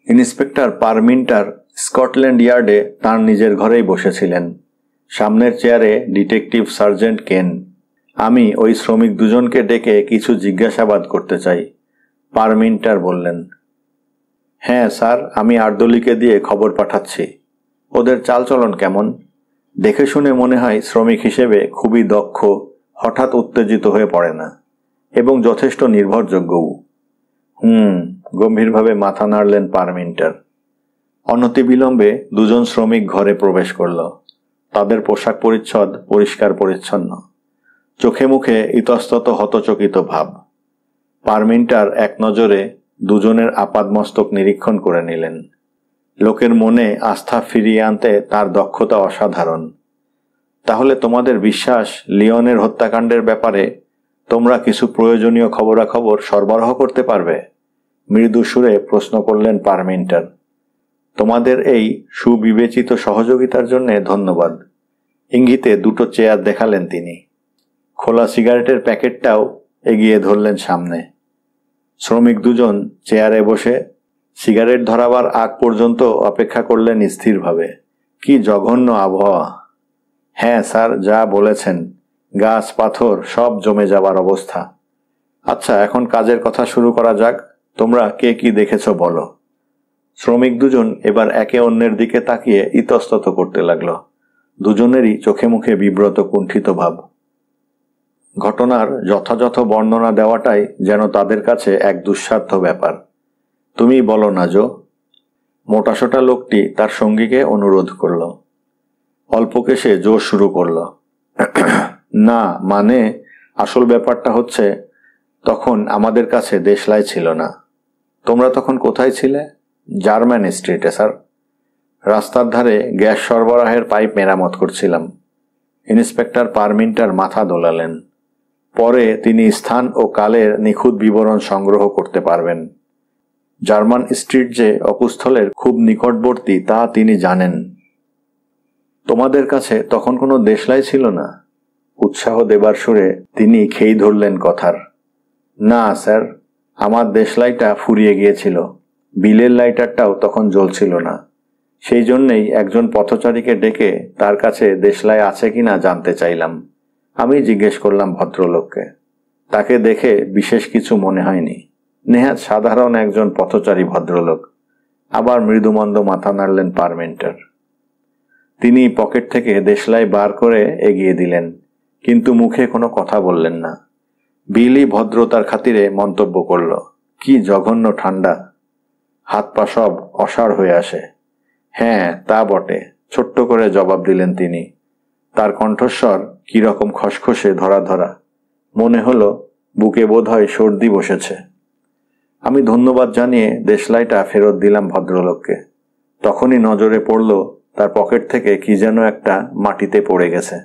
Inspector পারমিন্টার Scotland ইয়ার্ডে তাঁর নিজের ঘরেই বসেছিলেন। সামনের চেয়ারে ডিটেকটিভ সার্জেন্ট কেন। আমি ওই শ্রমিক দুজনকে ডেকে কিছু জিজ্ঞাসাবাদ করতে চাই, পারমিন্টার বললেন। হ্যাঁ স্যার, আমি আর্দলিকে দিয়ে খবর পাঠাচ্ছি। ওদের চালচলন কেমন? দেখে শুনে মনে হয় শ্রমিক হিসেবে খুবই দক্ষ, হঠাৎ উত্তেজিত হয়ে পড়ে না এবং যথেষ্ট নির্ভরযোগ্যও। গম্ভীরভাবে মাথা নাড়লেন পারমিন্টার। অনতিবিলম্বে দুজন শ্রমিক ঘরে প্রবেশ করল। তাদের পোশাক পরিচ্ছদ পরিষ্কার পরিচ্ছন্ন, চোখে মুখে ইতস্তত হতচকিত ভাব। পারমিন্টার এক নজরে দুজনের আপাদমস্তক নিরীক্ষণ করে নিলেন। লোকের মনে আস্থা ফিরিয়ে আনতে তার দক্ষতা অসাধারণ। তাহলে তোমাদের বিশ্বাস লিওনের হত্যাকাণ্ডের ব্যাপারে তোমরা কিছু প্রয়োজনীয় খবরাখবর সরবরাহ করতে পারবে? মৃদু সুরে প্রশ্ন করলেন পারমিন্টার। তোমাদের এই সুবিবেচিত সহযোগিতার জন্য ধন্যবাদ। ইঙ্গিতে দুটো চেয়ার দেখালেন তিনি। খোলা সিগারেটের প্যাকেটটাও এগিয়ে ধরলেন সামনে। শ্রমিক দুজন চেয়ারে বসে সিগারেট ধরাবার আগ পর্যন্ত অপেক্ষা করলেন স্থিরভাবে। কি জঘন্য আবহাওয়া! হ্যাঁ স্যার, যা বলেছেন, গাছ পাথর সব জমে যাবার অবস্থা। আচ্ছা, এখন কাজের কথা শুরু করা যাক। তোমরা কে কি দেখেছ বলো। শ্রমিক দুজন এবার একে অন্যের দিকে তাকিয়ে ইতস্তত করতে লাগলো। দুজনেরই চোখে মুখে বিব্রত কুণ্ঠিত ভাব। ঘটনার যথাযথ বর্ণনা দেওয়াটাই যেন তাদের কাছে এক দুঃসাধ্য ব্যাপার। তুমি বলো না জো। মোটাসোটা লোকটি তার সঙ্গীকে অনুরোধ করল। অল্পকেশে জো শুরু করল। না মানে, আসল ব্যাপারটা হচ্ছে, তখন আমাদের কাছে দেশলাই ছিল না। তোমরা তখন কোথায় ছিলে? জার্মান স্ট্রিটে স্যার। রাস্তার ধারে গ্যাস সরবরাহের পাইপ মেরামত করছিলাম। ইন্সপেক্টর পারমিন্টার মাথা দোলালেন। পরে তিনি স্থান ও কালের নিখুঁত বিবরণ সংগ্রহ করতে পারবেন। জার্মান স্ট্রিট যে অকুস্থলের খুব নিকটবর্তী তা তিনি জানেন। তোমাদের কাছে তখন কোনো দেশলাই ছিল না? উৎসাহ দেবার সুরে তিনি খেই ধরলেন কথার। না স্যার, আমার দেশলাইটা ফুরিয়ে গিয়েছিল। বিলের লাইটারটাও তখন জ্বলছিল না। সেই জন্যেই একজন পথচারীকে ডেকে তার কাছে দেশলাই আছে কিনা জানতে চাইলাম। আমি জিজ্ঞেস করলাম ভদ্রলোককে। তাকে দেখে বিশেষ কিছু মনে হয়নি। নেহাত সাধারণ একজন পথচারী ভদ্রলোক। আবার মৃদুমন্দ মাথা নাড়লেন পারমিন্টার। তিনি পকেট থেকে দেশলাই বার করে এগিয়ে দিলেন, কিন্তু মুখে কোনো কথা বললেন না। বিলি ভদ্রতার খাতিরে মন্তব্য করল, কি জঘন্য ঠান্ডা, হাত পা সব অসাড় হয়ে আসে। হ্যাঁ তা বটে, ছোট্ট করে জবাব দিলেন তিনি। তার কণ্ঠস্বর কিরকম খসখসে ধরা ধরা। মনে হলো বুকে বোধহয় সর্দি বসেছে। আমি ধন্যবাদ জানিয়ে দেশলাইটা ফেরত দিলাম ভদ্রলোককে। তখনই নজরে পড়ল তার পকেট থেকে কি যেন একটা মাটিতে পড়ে গেছে।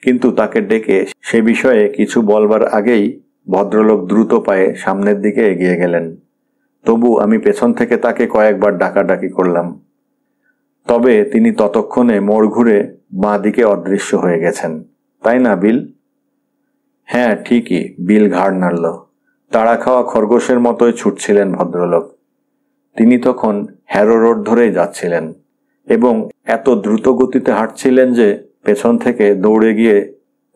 কিন্তু তাকে ডেকে সে বিষয়ে কিছু বলবার আগেই ভদ্রলোক দ্রুত পায়ে সামনের দিকে এগিয়ে গেলেন। তবু আমি পেছন থেকে তাকে কয়েকবার ডাকাডাকি করলাম। তবে তিনি ততক্ষণে মোড় ঘুরে বাঁ দিকে অদৃশ্য হয়ে গেছেন। তাই না বিল? হ্যাঁ ঠিকই, বিল ঘাড় নাড়ল। তাড়া খাওয়া খরগোশের মতোই ছুটছিলেন ভদ্রলোক। তিনি তখন হ্যারো রোড ধরেই যাচ্ছিলেন এবং এত দ্রুত গতিতে হাঁটছিলেন যে পেছন থেকে দৌড়ে গিয়ে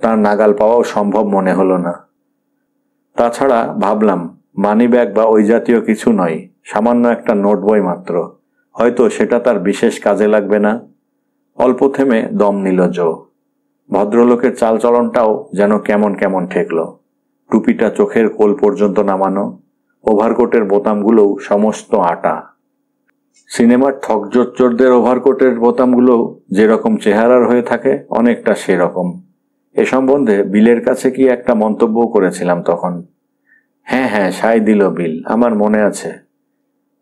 তার নাগাল পাওয়াও সম্ভব মনে হলো না। তাছাড়া ভাবলাম, মানি ব্যাগ বা ওই জাতীয় কিছু নয়, সামান্য একটা নোট বই মাত্র, হয়তো সেটা তার বিশেষ কাজে লাগবে না। অল্প থেমে দম নিল জো। ভদ্রলোকের চালচলনটাও যেন কেমন কেমন ঠেকল। টুপিটা চোখের কোল পর্যন্ত নামানো, ওভারকোটের বোতামগুলোও সমস্ত আটা। সিনেমার ঠকজোচ্চোরদের ওভারকোটের বোতামগুলোও যেরকম চেহারার হয়ে থাকে অনেকটা সেরকম। এ সম্বন্ধে বিলের কাছে কি একটা মন্তব্য করেছিলাম তখন। হ্যাঁ, সাই দিল বিল, আমার মনে আছে।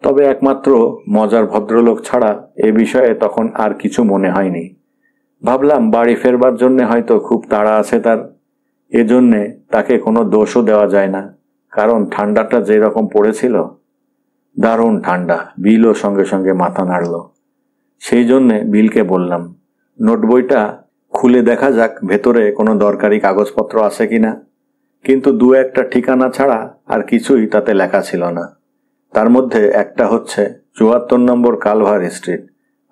তবে একমাত্র মজার ভদ্রলোক ছাড়া এ বিষয়ে তখন আর কিছু মনে হয়নি। ভাবলাম বাড়ি ফেরবার জন্য হয়তো খুব তাড়া আছে তার। এজন্যে তাকে কোনো দোষও দেওয়া যায় না, কারণ ঠান্ডাটা যেরকম পড়েছিল। দারুণ ঠান্ডা। বিলও সঙ্গে সঙ্গে মাথা নাড়ল। সেই জন্যে বিলকে বললাম, নোট বইটা খুলে দেখা যাক ভেতরে কোনো দরকারি কাগজপত্র আছে কিনা। কিন্তু দু একটা ঠিকানা ছাড়া আর কিছুই তাতে লেখা ছিল না। তার মধ্যে একটা হচ্ছে ৭৪ নম্বর কালভার স্ট্রিট,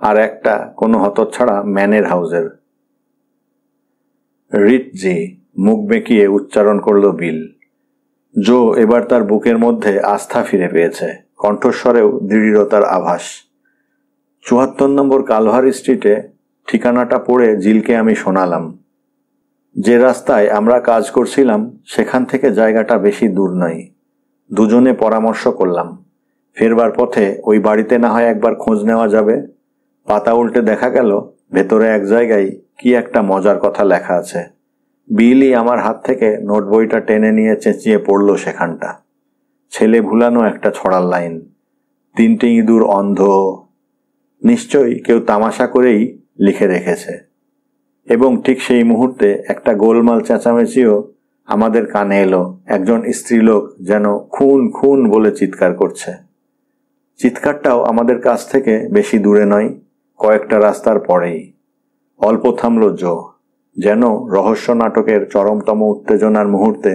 আর একটা কোনো হতচ্ছাড়া ম্যানের হাউসের। রিটজি, মুখ বেঁকিয়ে উচ্চারণ করল বিল। জো এবার তার বুকের মধ্যে আস্থা ফিরে পেয়েছে, কণ্ঠস্বরেও দৃঢ়তার আভাস। ৭৪ নম্বর কালভার স্ট্রিটে ঠিকানাটা পড়ে জিলকে আমি শোনালাম। যে রাস্তায় আমরা কাজ করছিলাম সেখান থেকে জায়গাটা বেশি দূর নয়। দুজনে পরামর্শ করলাম, ফেরবার পথে ওই বাড়িতে না হয় একবার খোঁজ নেওয়া যাবে। পাতা উল্টে দেখা গেল ভেতরে এক জায়গায় কি একটা মজার কথা লেখা আছে। বিলই আমার হাত থেকে নোট বইটা টেনে নিয়ে চেঁচিয়ে পড়ল সেখানটা। ছেলে ভুলানো একটা ছড়ার লাইন, 3টে ইঁদুর অন্ধ। নিশ্চয়ই কেউ তামাশা করেই লিখে রেখেছে। এবং ঠিক সেই মুহূর্তে একটা গোলমাল চেঁচামেচিও আমাদের কানে এলো। একজন স্ত্রীলোক যেন খুন খুন বলে চিৎকার করছে। চিৎকারটাও আমাদের কাছ থেকে বেশি দূরে নয়, কয়েকটা রাস্তার পরেই। অল্প থামল জো, যেন রহস্য নাটকের চরমতম উত্তেজনার মুহূর্তে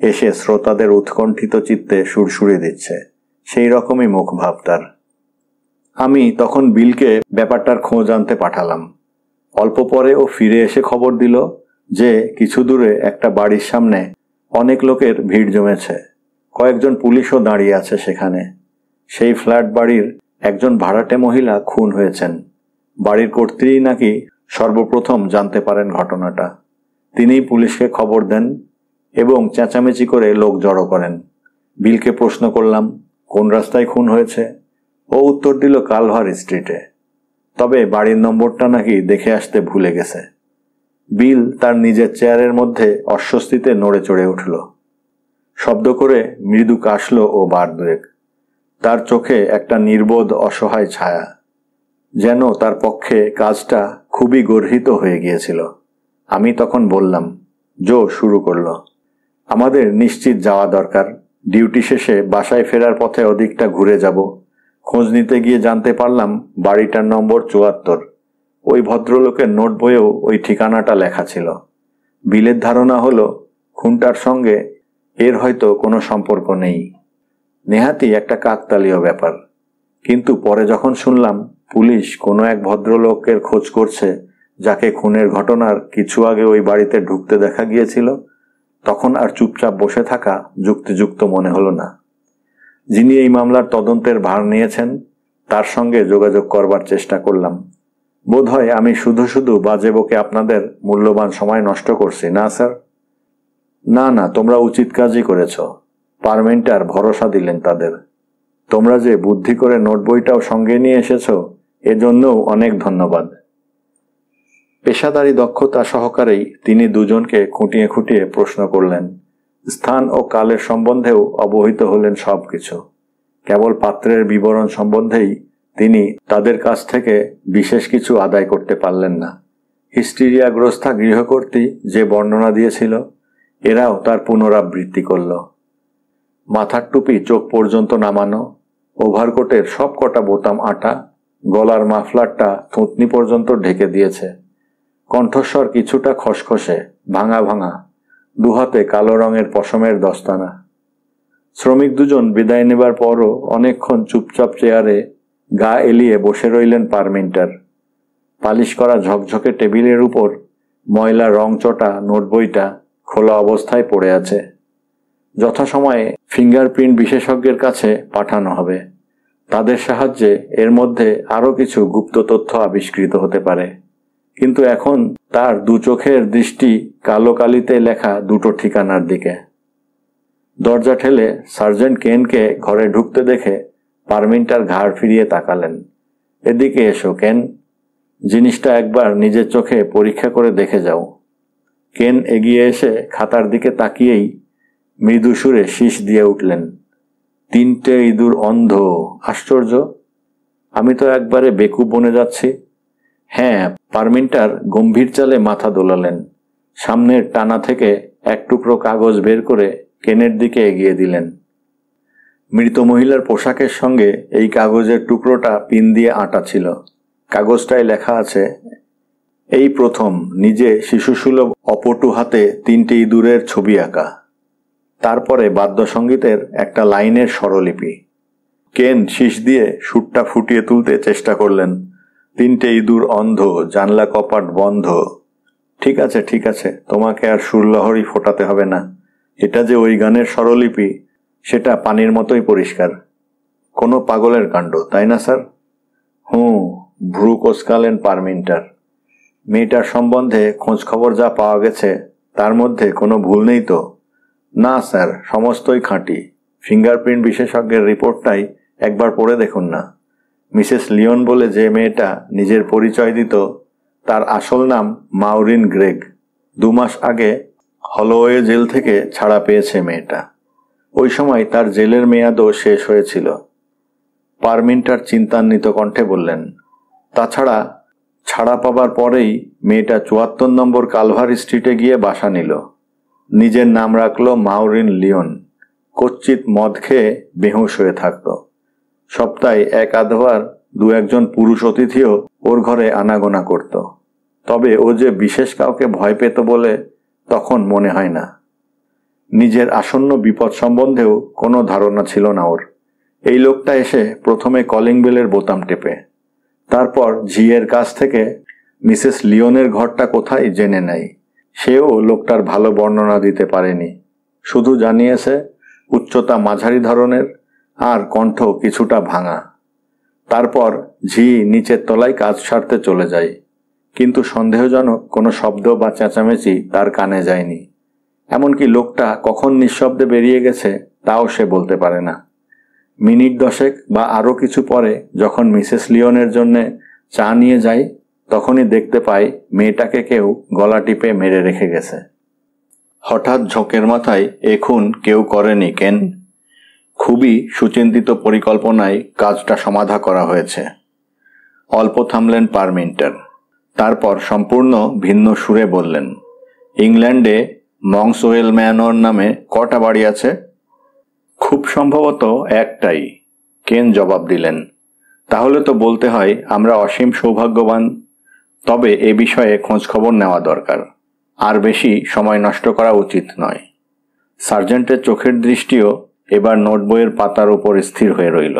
এসে শ্রোতাদের উৎকণ্ঠিত চিত্তে সুরসুরি দিচ্ছে। সেই রকমই মুখভাব তার। আমি তখন বিলকে ব্যাপারটার খোঁজ আনতে পাঠালাম। অল্প পরে ও ফিরে এসে খবর দিল যে কিছু দূরে একটা বাড়ির সামনে অনেক লোকের ভিড় জমেছে। কয়েকজন পুলিশও দাঁড়িয়ে আছে সেখানে। সেই ফ্ল্যাট বাড়ির একজন ভাড়াটে মহিলা খুন হয়েছেন। বাড়ির কর্ত্রী নাকি সর্বপ্রথম জানতে পারেন ঘটনাটা। তিনিই পুলিশকে খবর দেন এবং চেঁচামেচি করে লোক জড়ো করেন। বিলকে প্রশ্ন করলাম, কোন রাস্তায় খুন হয়েছে? ও উত্তর দিল, কালভার স্ট্রিটে। তবে বাড়ির নম্বরটা নাকি দেখে আসতে ভুলে গেছে। বিল তার নিজের চেয়ারের মধ্যে অস্বস্তিতে নড়ে চড়ে উঠল। শব্দ করে মৃদু কাশল ও বার দুয়েক। তার চোখে একটা নির্বোধ অসহায় ছায়া, যেন তার পক্ষে কাজটা খুবই গর্হিত হয়ে গিয়েছিল। আমি তখন বললাম, জো শুরু করল, আমাদের নিশ্চিত যাওয়া দরকার। ডিউটি শেষে বাসায় ফেরার পথে ওদিকটা ঘুরে যাব। খোঁজ নিতে গিয়ে জানতে পারলাম বাড়িটার নম্বর ৭৪। ওই ভদ্রলোকের নোট বইয়েও ওই ঠিকানাটা লেখা ছিল। বিলের ধারণা হলো খুনটার সঙ্গে এর হয়তো কোনো সম্পর্ক নেই। নেহাতি একটা কাকতালীয় ব্যাপার। কিন্তু পরে যখন শুনলাম পুলিশ কোনো এক ভদ্রলোকের খোঁজ করছে যাকে খুনের ঘটনার কিছু আগে ওই বাড়িতে ঢুকতে দেখা গিয়েছিল, তখন আর চুপচাপ বসে থাকা যুক্তিযুক্ত মনে হলো না। যিনি এই মামলার তদন্তের ভার নিয়েছেন তার সঙ্গে যোগাযোগ করবার চেষ্টা করলাম। বোধহয় আমি শুধু শুধু বাজে বকে আপনাদের মূল্যবান সময় নষ্ট করছি, না স্যার? না না, তোমরা উচিত কাজই করেছ। পারমিন্টার ভরসা দিলেন তাদের। তোমরা যে বুদ্ধি করে নোট বইটাও সঙ্গে নিয়ে এসেছ, এজন্যও অনেক ধন্যবাদ। পেশাদারি দক্ষতা সহকারেই তিনি দুজনকে খুঁটিয়ে খুঁটিয়ে প্রশ্ন করলেন। স্থান ও কালের সম্বন্ধেও অবহিত হলেন সবকিছু। কেবল পাত্রের বিবরণ সম্বন্ধেই তিনি তাদের কাছ থেকে বিশেষ কিছু আদায় করতে পারলেন না। হিস্টিরিয়াগ্রস্তা গৃহকর্ত্রী যে বর্ণনা দিয়েছিল, এরাও তার পুনরাবৃত্তি করল। মাথার টুপি চোখ পর্যন্ত নামানো, ওভারকোটের সব কটা বোতাম আঁটা, গলার মাফলারটা থুতনি পর্যন্ত ঢেকে দিয়েছে। কণ্ঠস্বর কিছুটা খসখসে, ভাঙা ভাঙা, দুহাতে কালো রঙের পশমের দস্তানা। শ্রমিক দুজন বিদায় নেবার পরও অনেকক্ষণ চুপচাপ চেয়ারে গা এলিয়ে বসে রইলেন পারমিন্টার। পালিশ করা ঝকঝকে টেবিলের উপর ময়লা রংচটা নোট বইটা খোলা অবস্থায় পড়ে আছে। যথাসময়ে ফিঙ্গারপ্রিন্ট বিশেষজ্ঞের কাছে পাঠানো হবে। তাদের সাহায্যে এর মধ্যে আরও কিছু গুপ্ত তথ্য আবিষ্কৃত হতে পারে। কিন্তু এখন তার দু চোখের দৃষ্টি কালো কালিতে লেখা দুটো ঠিকানার দিকে। দরজা ঠেলে সার্জেন্ট কেনকে ঘরে ঢুকতে দেখে পারমিন্টার ঘাড় ফিরিয়ে তাকালেন। এদিকে এসো কেন, জিনিসটা একবার নিজের চোখে পরীক্ষা করে দেখে যাও। কেন এগিয়ে এসে খাতার দিকে তাকিয়েই মৃদু সুরে শীষ দিয়ে উঠলেন, 3টে ইঁদুর অন্ধ, আশ্চর্য! আমি তো একবারে বেকুব বনে যাচ্ছি। হ্যাঁ, পারমিন্টার গম্ভীর চালে মাথা দোলালেন। সামনের টানা থেকে এক টুকরো কাগজ বের করে কেনের দিকে এগিয়ে দিলেন। মৃত মহিলার পোশাকের সঙ্গে এই কাগজের টুকরোটা পিন দিয়ে আঁটা ছিল। কাগজটায় লেখা আছে, এই প্রথম নিজে শিশুসুলভ অপটু হাতে 3টে ইঁদুরের ছবি আঁকা। তারপরে বাদ্যসঙ্গীতের একটা লাইনের স্বরলিপি। কেন শীষ দিয়ে সুরটা ফুটিয়ে তুলতে চেষ্টা করলেন। 3টে ইঁদুর অন্ধ, জানলা কপাট বন্ধ। ঠিক আছে, তোমাকে আর সুরলহরী ফোটাতে হবে না। এটা যে ওই গানের স্বরলিপি সেটা পানির মতোই পরিষ্কার। কোনো পাগলের কাণ্ড, তাই না স্যার? ভ্রু কোঁচকালেন পারমিন্টার। মেয়েটার সম্বন্ধে খোঁজ খবর যা পাওয়া গেছে তার মধ্যে কোনো ভুল নেই তো? না স্যার, সমস্তই খাঁটি। ফিঙ্গারপ্রিন্ট বিশেষজ্ঞের রিপোর্টটাই একবার পড়ে দেখুন না। মিসেস লিওন বলে যে মেয়েটা নিজের পরিচয় দিত, তার আসল নাম মাউরিন গ্রেগ। 2 মাস আগে হলওয়ে জেল থেকে ছাড়া পেয়েছে মেয়েটা। ওই সময় তার জেলের মেয়াদও শেষ হয়েছিল। পারমিন্টার চিন্তান্বিত কণ্ঠে বললেন, তাছাড়া ছাড়া পাবার পরেই মেয়েটা 74 নম্বর কালভার স্ট্রিটে গিয়ে বাসা নিল। নিজের নাম রাখল মাউরিন লিওন। কচ্চিৎ মদ খেয়ে বেহুঁশ হয়ে থাকত। সপ্তাহে 1-2বার 2-1জন পুরুষ অতিথিও ওর ঘরে আনাগোনা করত। তবে ও যে বিশেষ কাউকে ভয় পেত বলে তখন মনে হয় না। নিজের আসন্ন বিপদ সম্বন্ধেও কোনো ধারণা ছিল না ওর। এই লোকটা এসে প্রথমে কলিং বেলের বোতাম টেপে, তারপর ঝিয়ের কাছ থেকে মিসেস লিওনের ঘরটা কোথায় জেনে নেয়। সেও লোকটার ভালো বর্ণনা দিতে পারেনি, শুধু জানিয়েছে উচ্চতা মাঝারি ধরনের আর কণ্ঠ কিছুটা ভাঙা। তারপর ঝি নিচের তলায় কাজ সারতে চলে যায়, কিন্তু সন্দেহজনক কোনো শব্দ বা চেঁচামেচি তার কানে যায়নি। এমনকি লোকটা কখন নিঃশব্দে বেরিয়ে গেছে তাও সে বলতে পারে না। মিনিট 10 বা আরও কিছু পরে যখন মিসেস লিওনের জন্য চা নিয়ে যায়, তখনই দেখতে পায় মেয়েটাকে কেউ গলা টিপে মেরে রেখে গেছে। হঠাৎ ঝোঁকের মাথায় এ খুন কেউ করেনি কেন। খুবই সুচিন্তিত পরিকল্পনায় কাজটা সমাধা করা হয়েছে। অল্প থামলেন পারমিন্টার, তারপর সম্পূর্ণ ভিন্ন সুরে বললেন, ইংল্যান্ডে মংসওয়েল ম্যানর নামে কটা বাড়ি আছে? খুব সম্ভবত একটাই, কেন জবাব দিলেন। তাহলে তো বলতে হয় আমরা অসীম সৌভাগ্যবান। তবে এ বিষয়ে খোঁজখবর নেওয়া দরকার। আর বেশি সময় নষ্ট করা উচিত নয়। সার্জেন্টের চোখের দৃষ্টিও এবার নোটবইয়ের পাতার উপর স্থির হয়ে রইল।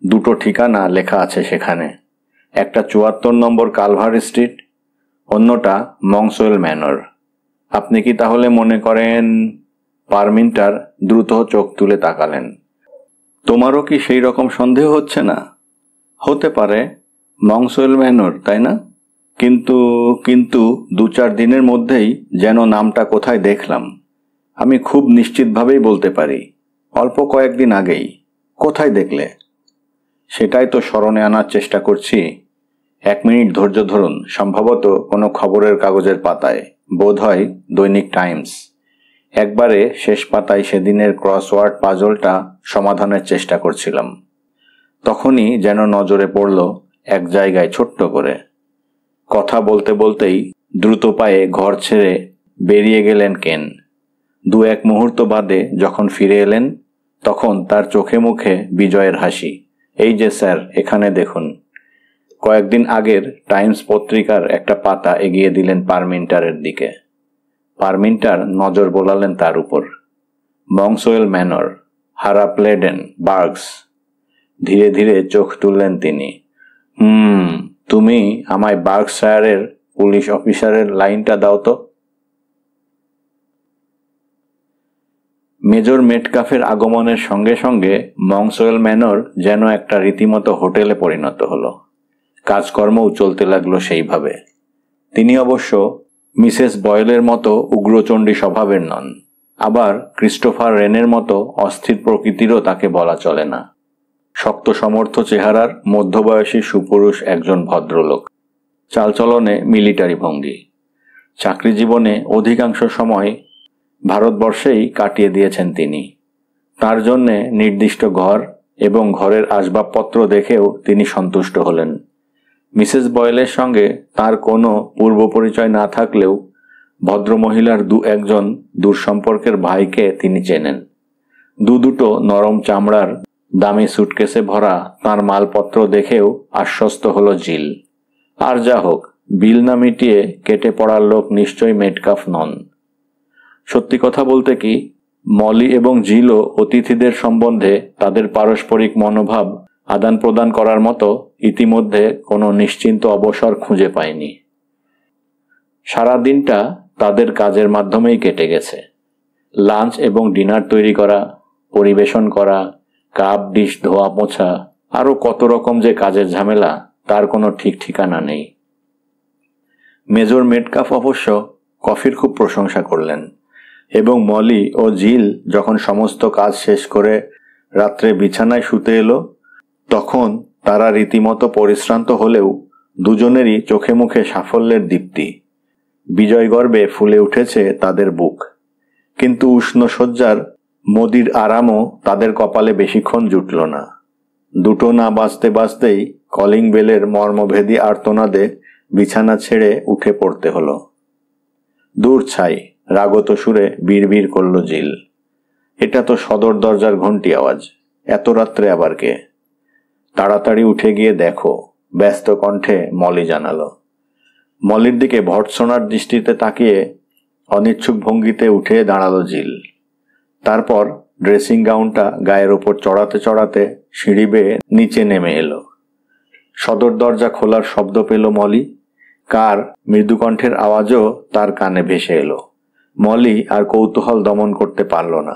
2টো ঠিকানা লেখা আছে সেখানে, একটা 74 নম্বর কালভার স্ট্রিট, অন্যটা মংসওয়েল ম্যানর। আপনি কি তাহলে মনে করেন? পারমিন্টার দ্রুত চোখ তুলে তাকালেন। তোমারও কি সেই রকম সন্দেহ হচ্ছে না? হতে পারে, মংসওয়েল ম্যানর, তাই না? কিন্তু 2-4 দিনের মধ্যেই যেন নামটা কোথায় দেখলাম। আমি খুব নিশ্চিতভাবেই বলতে পারি, অল্প কয়েকদিন আগেই। কোথায় দেখলে? সেটাই তো স্মরণে আনার চেষ্টা করছি। 1 মিনিট ধৈর্য ধরুন। সম্ভবত কোনো খবরের কাগজের পাতায়, বোধহয় দৈনিক টাইমস। একবারে শেষ পাতায় সেদিনের ক্রসওয়ার্ড পাজলটা সমাধানের চেষ্টা করছিলাম। তখনই যেন নজরে পড়ল এক জায়গায় ছোট্ট করে। কথা বলতে বলতেই দ্রুত পায়ে ঘর ছেড়ে বেরিয়ে গেলেন কেন। 2-1 মুহূর্ত বাদে যখন ফিরে এলেন, তখন তার চোখে মুখে বিজয়ের হাসি। এই যে স্যার, এখানে দেখুন। কয়েকদিন আগের টাইমস পত্রিকার একটা পাতা এগিয়ে দিলেন পারমিন্টারের দিকে। পারমিন্টার নজর বোলালেন তার উপর। মংসওয়েল ম্যানর, হারাপ্লেডেন, বার্গস। ধীরে ধীরে চোখ তুললেন তিনি। তুমি আমায় বার্কশায়ারের পুলিশ অফিসারের লাইনটা দাও তো। মেজর মেটকাফের আগমনের সঙ্গে সঙ্গে মংসওয়েল ম্যানর যেন একটা রীতিমতো হোটেলে পরিণত হলো। কাজকর্মও চলতে লাগলো সেইভাবে। তিনি অবশ্য মিসেস বয়েলের মতো উগ্রচণ্ডী স্বভাবের নন, আবার ক্রিস্টোফার রেনের মতো অস্থির প্রকৃতিরও তাকে বলা চলে না। শক্ত সমর্থ চেহারার মধ্যবয়সী সুপুরুষ একজন ভদ্রলোক, চালচলনে মিলিটারি ভঙ্গি। চাকরি জীবনে অধিকাংশ সময় ভারতবর্ষেই কাটিয়ে দিয়েছেন তিনি। তার জন্যে নির্দিষ্ট ঘর এবং ঘরের আসবাবপত্র দেখেও তিনি সন্তুষ্ট হলেন। মিসেস বয়েলের সঙ্গে তার কোনো পূর্ব পরিচয় না থাকলেও ভদ্রমহিলার 2-1জন দূরসম্পর্কের ভাইকে তিনি চেনেন। দুটো নরম চামড়ার দামি সুটকেসে ভরা তাঁর মালপত্র দেখেও আশ্বস্ত হলো জিল। আর যা হোক, বিল না মিটিয়ে কেটে পড়ার লোক নিশ্চয়ই মেটকাফ নন। সত্যি কথা বলতে কি, মলি এবং জিলও অতিথিদের সম্বন্ধে তাদের পারস্পরিক মনোভাব আদান প্রদান করার মতো ইতিমধ্যে কোনো নিশ্চিন্ত অবসর খুঁজে পায়নি। সারা দিনটা তাদের কাজের মাধ্যমেই কেটে গেছে। লাঞ্চ এবং ডিনার তৈরি করা, পরিবেশন করা, কাপ ডিশ ধোয়া মোছা, আরও কত রকম যে কাজের ঝামেলা তার কোনো ঠিক ঠিকানা নেই। মেজর মেটকাফ অবশ্য কফির খুব প্রশংসা করলেন এবং মলি ও জিল যখন সমস্ত কাজ শেষ করে রাত্রে বিছানায় শুতে এলো তখন তারা রীতিমতো পরিশ্রান্ত হলেও দুজনেরই চোখে মুখে সাফল্যের দীপ্তি। বিজয় গর্বে ফুলে উঠেছে তাদের বুক। কিন্তু উষ্ণ শয্যার মদির আরামও তাদের কপালে বেশিক্ষণ জুটল না। দুটো না বাজতে বাজতেই কলিং বেলের মর্মভেদী আর্তনাদে বিছানা ছেড়ে উঠে পড়তে হলো। দূর ছাই, রাগত সুরে বিড়বিড় করল জিল। এটা তো সদর দরজার ঘণ্টি আওয়াজ, এত রাত্রে আবার কে? তাড়াতাড়ি উঠে গিয়ে দেখো, ব্যস্ত কণ্ঠে মলি জানালো। মলির দিকে ভর্ৎসনার দৃষ্টিতে তাকিয়ে অনিচ্ছুক ভঙ্গিতে উঠে দাঁড়ালো জিল। তারপর ড্রেসিং গাউনটা গায়ের ওপর চড়াতে চড়াতে সিঁড়ি বেয়ে নিচে নেমে এলো। সদর দরজা খোলার শব্দ পেল মলি। কার মৃদুকণ্ঠের আওয়াজও তার কানে ভেসে এলো। মলি আর কৌতূহল দমন করতে পারল না।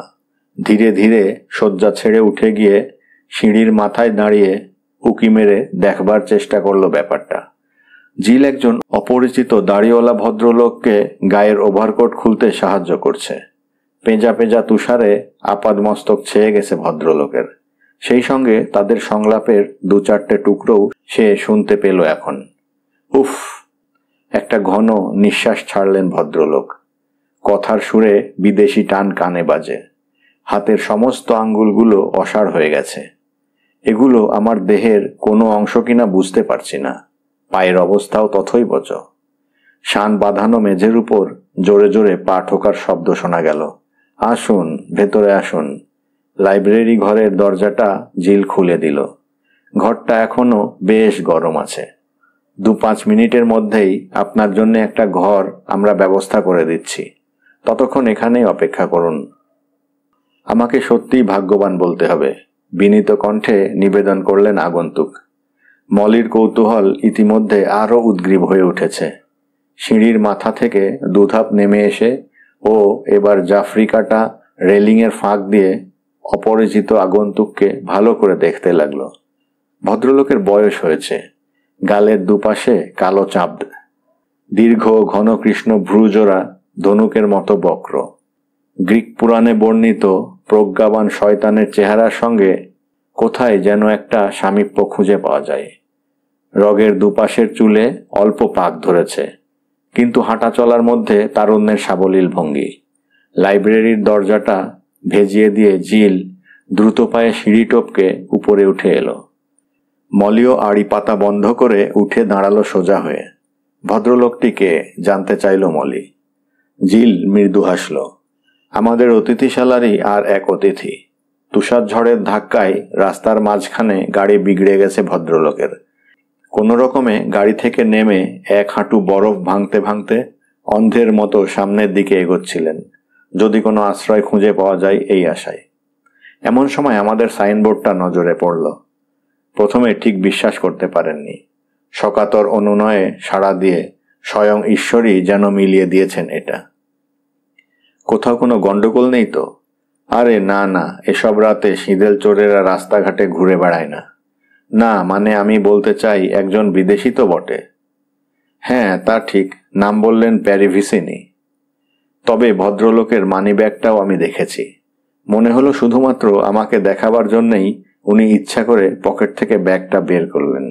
ধীরে ধীরে শয্যা ছেড়ে উঠে গিয়ে সিঁড়ির মাথায় দাঁড়িয়ে উকি মেরে দেখবার চেষ্টা করলো ব্যাপারটা। জিল একজন অপরিচিত দাড়িওয়ালা ভদ্রলোককে গায়ের ওভারকোট খুলতে সাহায্য করছে। পেঁজা পেঁজা তুষারে আপাদমস্তক ছেয়ে গেছে ভদ্রলোকের। সেই সঙ্গে তাদের সংলাপের দু চারটে টুকরোও সে শুনতে পেল এখন। উফ! একটা ঘন নিঃশ্বাস ছাড়লেন ভদ্রলোক। কথার সুরে বিদেশি টান কানে বাজে। হাতের সমস্ত আঙ্গুলগুলো অসাড় হয়ে গেছে। এগুলো আমার দেহের কোনো অংশ কিনা বুঝতে পারছি না। পায়ের অবস্থাও তথই বচ। শান বাঁধানো মেঝের উপর জোরে জোরে পা ঠোকার শব্দ শোনা গেল। আসুন, ভেতরে আসুন। লাইব্রেরি ঘরের দরজাটা জিল খুলে দিল। ঘরটা এখনো বেশ গরম আছে। 2-5 মিনিটের মধ্যেই আপনার জন্য একটা ঘর আমরা ব্যবস্থা করে দিচ্ছি। ততক্ষণ এখানেই অপেক্ষা করুন। আমাকে সত্যিই ভাগ্যবান বলতে হবে, বিনীত কণ্ঠে নিবেদন করলেন আগন্তুক। মলির কৌতূহল ইতিমধ্যে আরও উদ্গ্রীব হয়ে উঠেছে। সিঁড়ির মাথা থেকে দুধাপ নেমে এসে ও এবার জাফরি কাটা রেলিংয়ের ফাঁক দিয়ে অপরিচিত আগন্তুককে ভালো করে দেখতে লাগলো। ভদ্রলোকের বয়স হয়েছে। গালের দুপাশে কালো চাপ, দীর্ঘ ঘন কৃষ্ণ ভ্রুজোড়া ধনুকের মতো বক্র। গ্রিক পুরাণে বর্ণিত প্রজ্ঞাবান শয়তানের চেহারার সঙ্গে কোথায় যেন একটা সামীপ্য খুঁজে পাওয়া যায়। রগের দুপাশের চুলে অল্প পাক ধরেছে, কিন্তু হাঁটা চলার মধ্যে তারুণ্যের সাবলীল ভঙ্গি। লাইব্রেরির দরজাটা ভেজিয়ে দিয়ে জিল দ্রুত পায়ে সিঁড়ি টপকে উপরে উঠে এলো। মলিও আড়ি পাতা বন্ধ করে উঠে দাঁড়ালো সোজা হয়ে। ভদ্রলোকটিকে জানতে চাইল মলি। জিল মৃদু হাসল। আমাদের অতিথিশালারই আর এক অতিথি। তুষার ঝড়ের ধাক্কায় রাস্তার মাঝখানে গাড়ি বিগড়ে গেছে ভদ্রলোকের। কোনো রকমে গাড়ি থেকে নেমে এক হাঁটু বরফ ভাঙতে ভাঙতে অন্ধের মতো সামনের দিকে এগোচ্ছিলেন, যদি কোনো আশ্রয় খুঁজে পাওয়া যায় এই আশায়। এমন সময় আমাদের সাইনবোর্ডটা নজরে পড়ল। প্রথমে ঠিক বিশ্বাস করতে পারেননি। শকাতর অনুনয়ে সাড়া দিয়ে স্বয়ং ঈশ্বরই যেন মিলিয়ে দিয়েছেন এটা। কোথাও কোনো গন্ডগোল নেই তো? আরে না না, এসব রাতে সিঁদেল চোরেরা রাস্তাঘাটে ঘুরে বেড়ায় না। না মানে আমি বলতে চাই একজন বিদেশি তো বটে। হ্যাঁ তা ঠিক, নাম বললেন প্যারিভিসিনি। তবে ভদ্রলোকের মানিব্যাগটাও আমি দেখেছি। মনে হলো শুধুমাত্র আমাকে দেখাবার জন্যই উনি ইচ্ছা করে পকেট থেকে ব্যাগটা বের করলেন।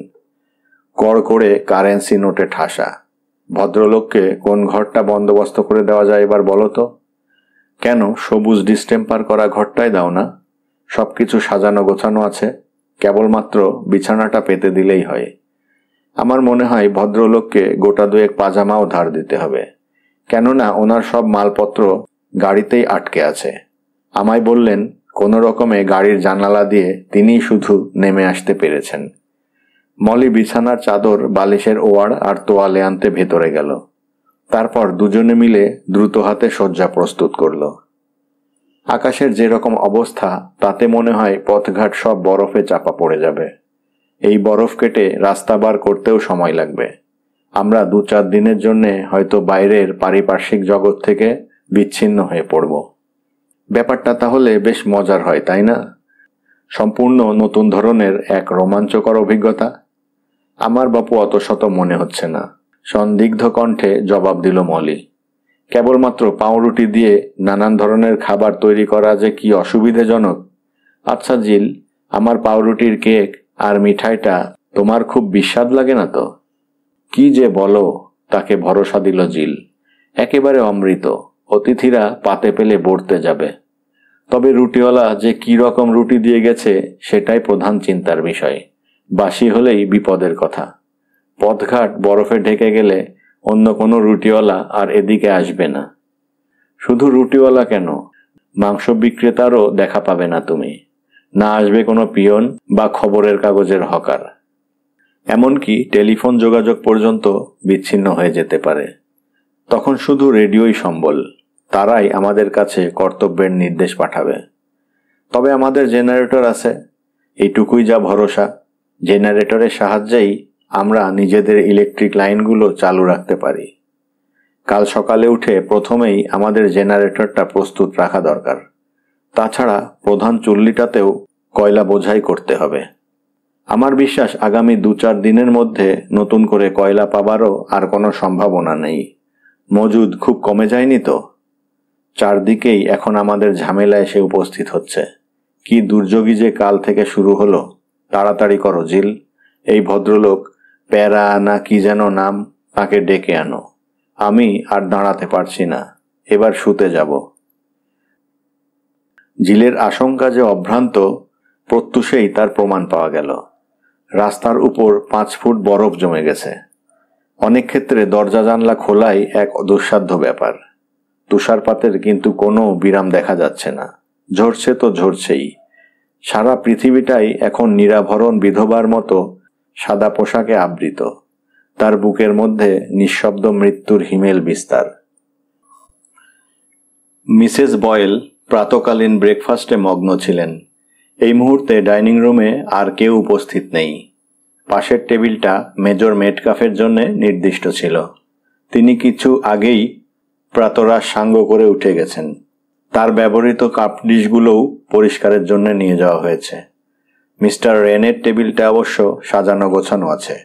কড় করে কারেন্সি নোটে ঠাসা। ভদ্রলোককে কোন ঘরটা বন্দোবস্ত করে দেওয়া যায় এবার বলো তো? কেন, সবুজ ডিস্টেম্পার করা ঘরটাই দাও না? সবকিছু সাজানো গোছানো আছে, কেবলমাত্র বিছানাটা পেতে দিলেই হয়। আমার মনে হয় ভদ্রলোককে গোটা দুয়েক পাজামাও ধার দিতে হবে, কেননা ওনার সব মালপত্র গাড়িতেই আটকে আছে। আমায় বললেন কোনো রকমে গাড়ির জানালা দিয়ে তিনিই শুধু নেমে আসতে পেরেছেন। মলি বিছানার চাদর, বালিশের ওয়াড় আর তোয়ালে আনতে ভেতরে গেল। তারপর দুজনে মিলে দ্রুত হাতে শয্যা প্রস্তুত করল। আকাশের যেরকম অবস্থা তাতে মনে হয় পথঘাট সব বরফে চাপা পড়ে যাবে। এই বরফ কেটে রাস্তা বার করতেও সময় লাগবে। আমরা 2-4 দিনের জন্য হয়তো বাইরের পারিপার্শ্বিক জগৎ থেকে বিচ্ছিন্ন হয়ে পড়ব। ব্যাপারটা তাহলে বেশ মজার হয়, তাই না? সম্পূর্ণ নতুন ধরনের এক রোমাঞ্চকর অভিজ্ঞতা। আমার বাপু অত শত মনে হচ্ছে না, সন্দিগ্ধ কণ্ঠে জবাব দিল মলি। কেবলমাত্র পাউরুটি দিয়ে নানান ধরনের খাবার তৈরি করা যে কি অসুবিধাজনক। আচ্ছা জিল, আমার পাউরুটির কেক আর মিঠাইটা তোমার খুব বিস্বাদ লাগে না তো? কি যে বলো, তাকে ভরসা দিল জিল। একেবারে অমৃত, অতিথিরা পাতে পেলে বর্তে যাবে। তবে রুটিওয়ালা যে কি রকম রুটি দিয়ে গেছে সেটাই প্রধান চিন্তার বিষয়। বাসি হলেই বিপদের কথা। পথঘাট বরফে ঢেকে গেলে অন্য কোনো রুটিওয়ালা আর এদিকে আসবে না। শুধু রুটিওয়ালা কেন, মাংস বিক্রেতারও দেখা পাবে না তুমি। না আসবে কোনো পিয়ন বা খবরের কাগজের হকার। এমনকি টেলিফোন যোগাযোগ পর্যন্ত বিচ্ছিন্ন হয়ে যেতে পারে। তখন শুধু রেডিওই সম্বল। তারাই আমাদের কাছে কর্তব্যের নির্দেশ পাঠাবে। তবে আমাদের জেনারেটর আছে, এইটুকুই যা ভরসা। জেনারেটরের সাহায্যেই আমরা নিজেদের ইলেকট্রিক লাইনগুলো চালু রাখতে পারি। কাল সকালে উঠে প্রথমেই আমাদের জেনারেটরটা প্রস্তুত রাখা দরকার। তাছাড়া প্রধান চুল্লিটাতেও কয়লা বোঝাই করতে হবে। আমার বিশ্বাস আগামী 2-4 দিনের মধ্যে নতুন করে কয়লা পাবারও আর কোনো সম্ভাবনা নেই। মজুদ খুব কমে যায়নি তো? চারদিকেই এখন আমাদের ঝামেলা এসে উপস্থিত হচ্ছে। কি দুর্যোগী যে কাল থেকে শুরু হলো। তাড়াতাড়ি করো জিল, এই ভদ্রলোক প্যারা না কি যেন নাম, তাকে ডেকে আনো। আমি আর দাঁড়াতে পারছি না, এবার শুতে যাব। জিলের আশঙ্কা যে অভ্রান্ত প্রত্যুষেই তার প্রমাণ পাওয়া গেল। রাস্তার উপর 5 ফুট বরফ জমে গেছে। অনেক ক্ষেত্রে দরজা জানলা খোলাই এক দুঃসাধ্য ব্যাপার। তুষারপাতের কিন্তু কোনো বিরাম দেখা যাচ্ছে না। ঝরছে তো ঝরছেই। সারা পৃথিবীটাই এখন নিরাভরণ বিধবার মতো সাদা পোশাকে আবৃত। তার বুকের মধ্যে নিঃশব্দ মৃত্যুর হিমেল বিস্তার। মিসেস বয়েল প্রাতকালীন ব্রেকফাস্টে মগ্ন ছিলেন। এই মুহূর্তে ডাইনিং রুমে আর কেউ উপস্থিত নেই। পাশের টেবিলটা মেজর মেটকাফের জন্য নির্দিষ্ট ছিল। তিনি কিছু আগেই প্রাতরাশ সাঙ্গ করে উঠে গেছেন। তার ব্যবহৃত কাপ ডিশগুলোও পরিষ্কারের জন্য নিয়ে যাওয়া হয়েছে। মিস্টার রেনের টেবিলটা অবশ্য সাজানো গোছানো আছে,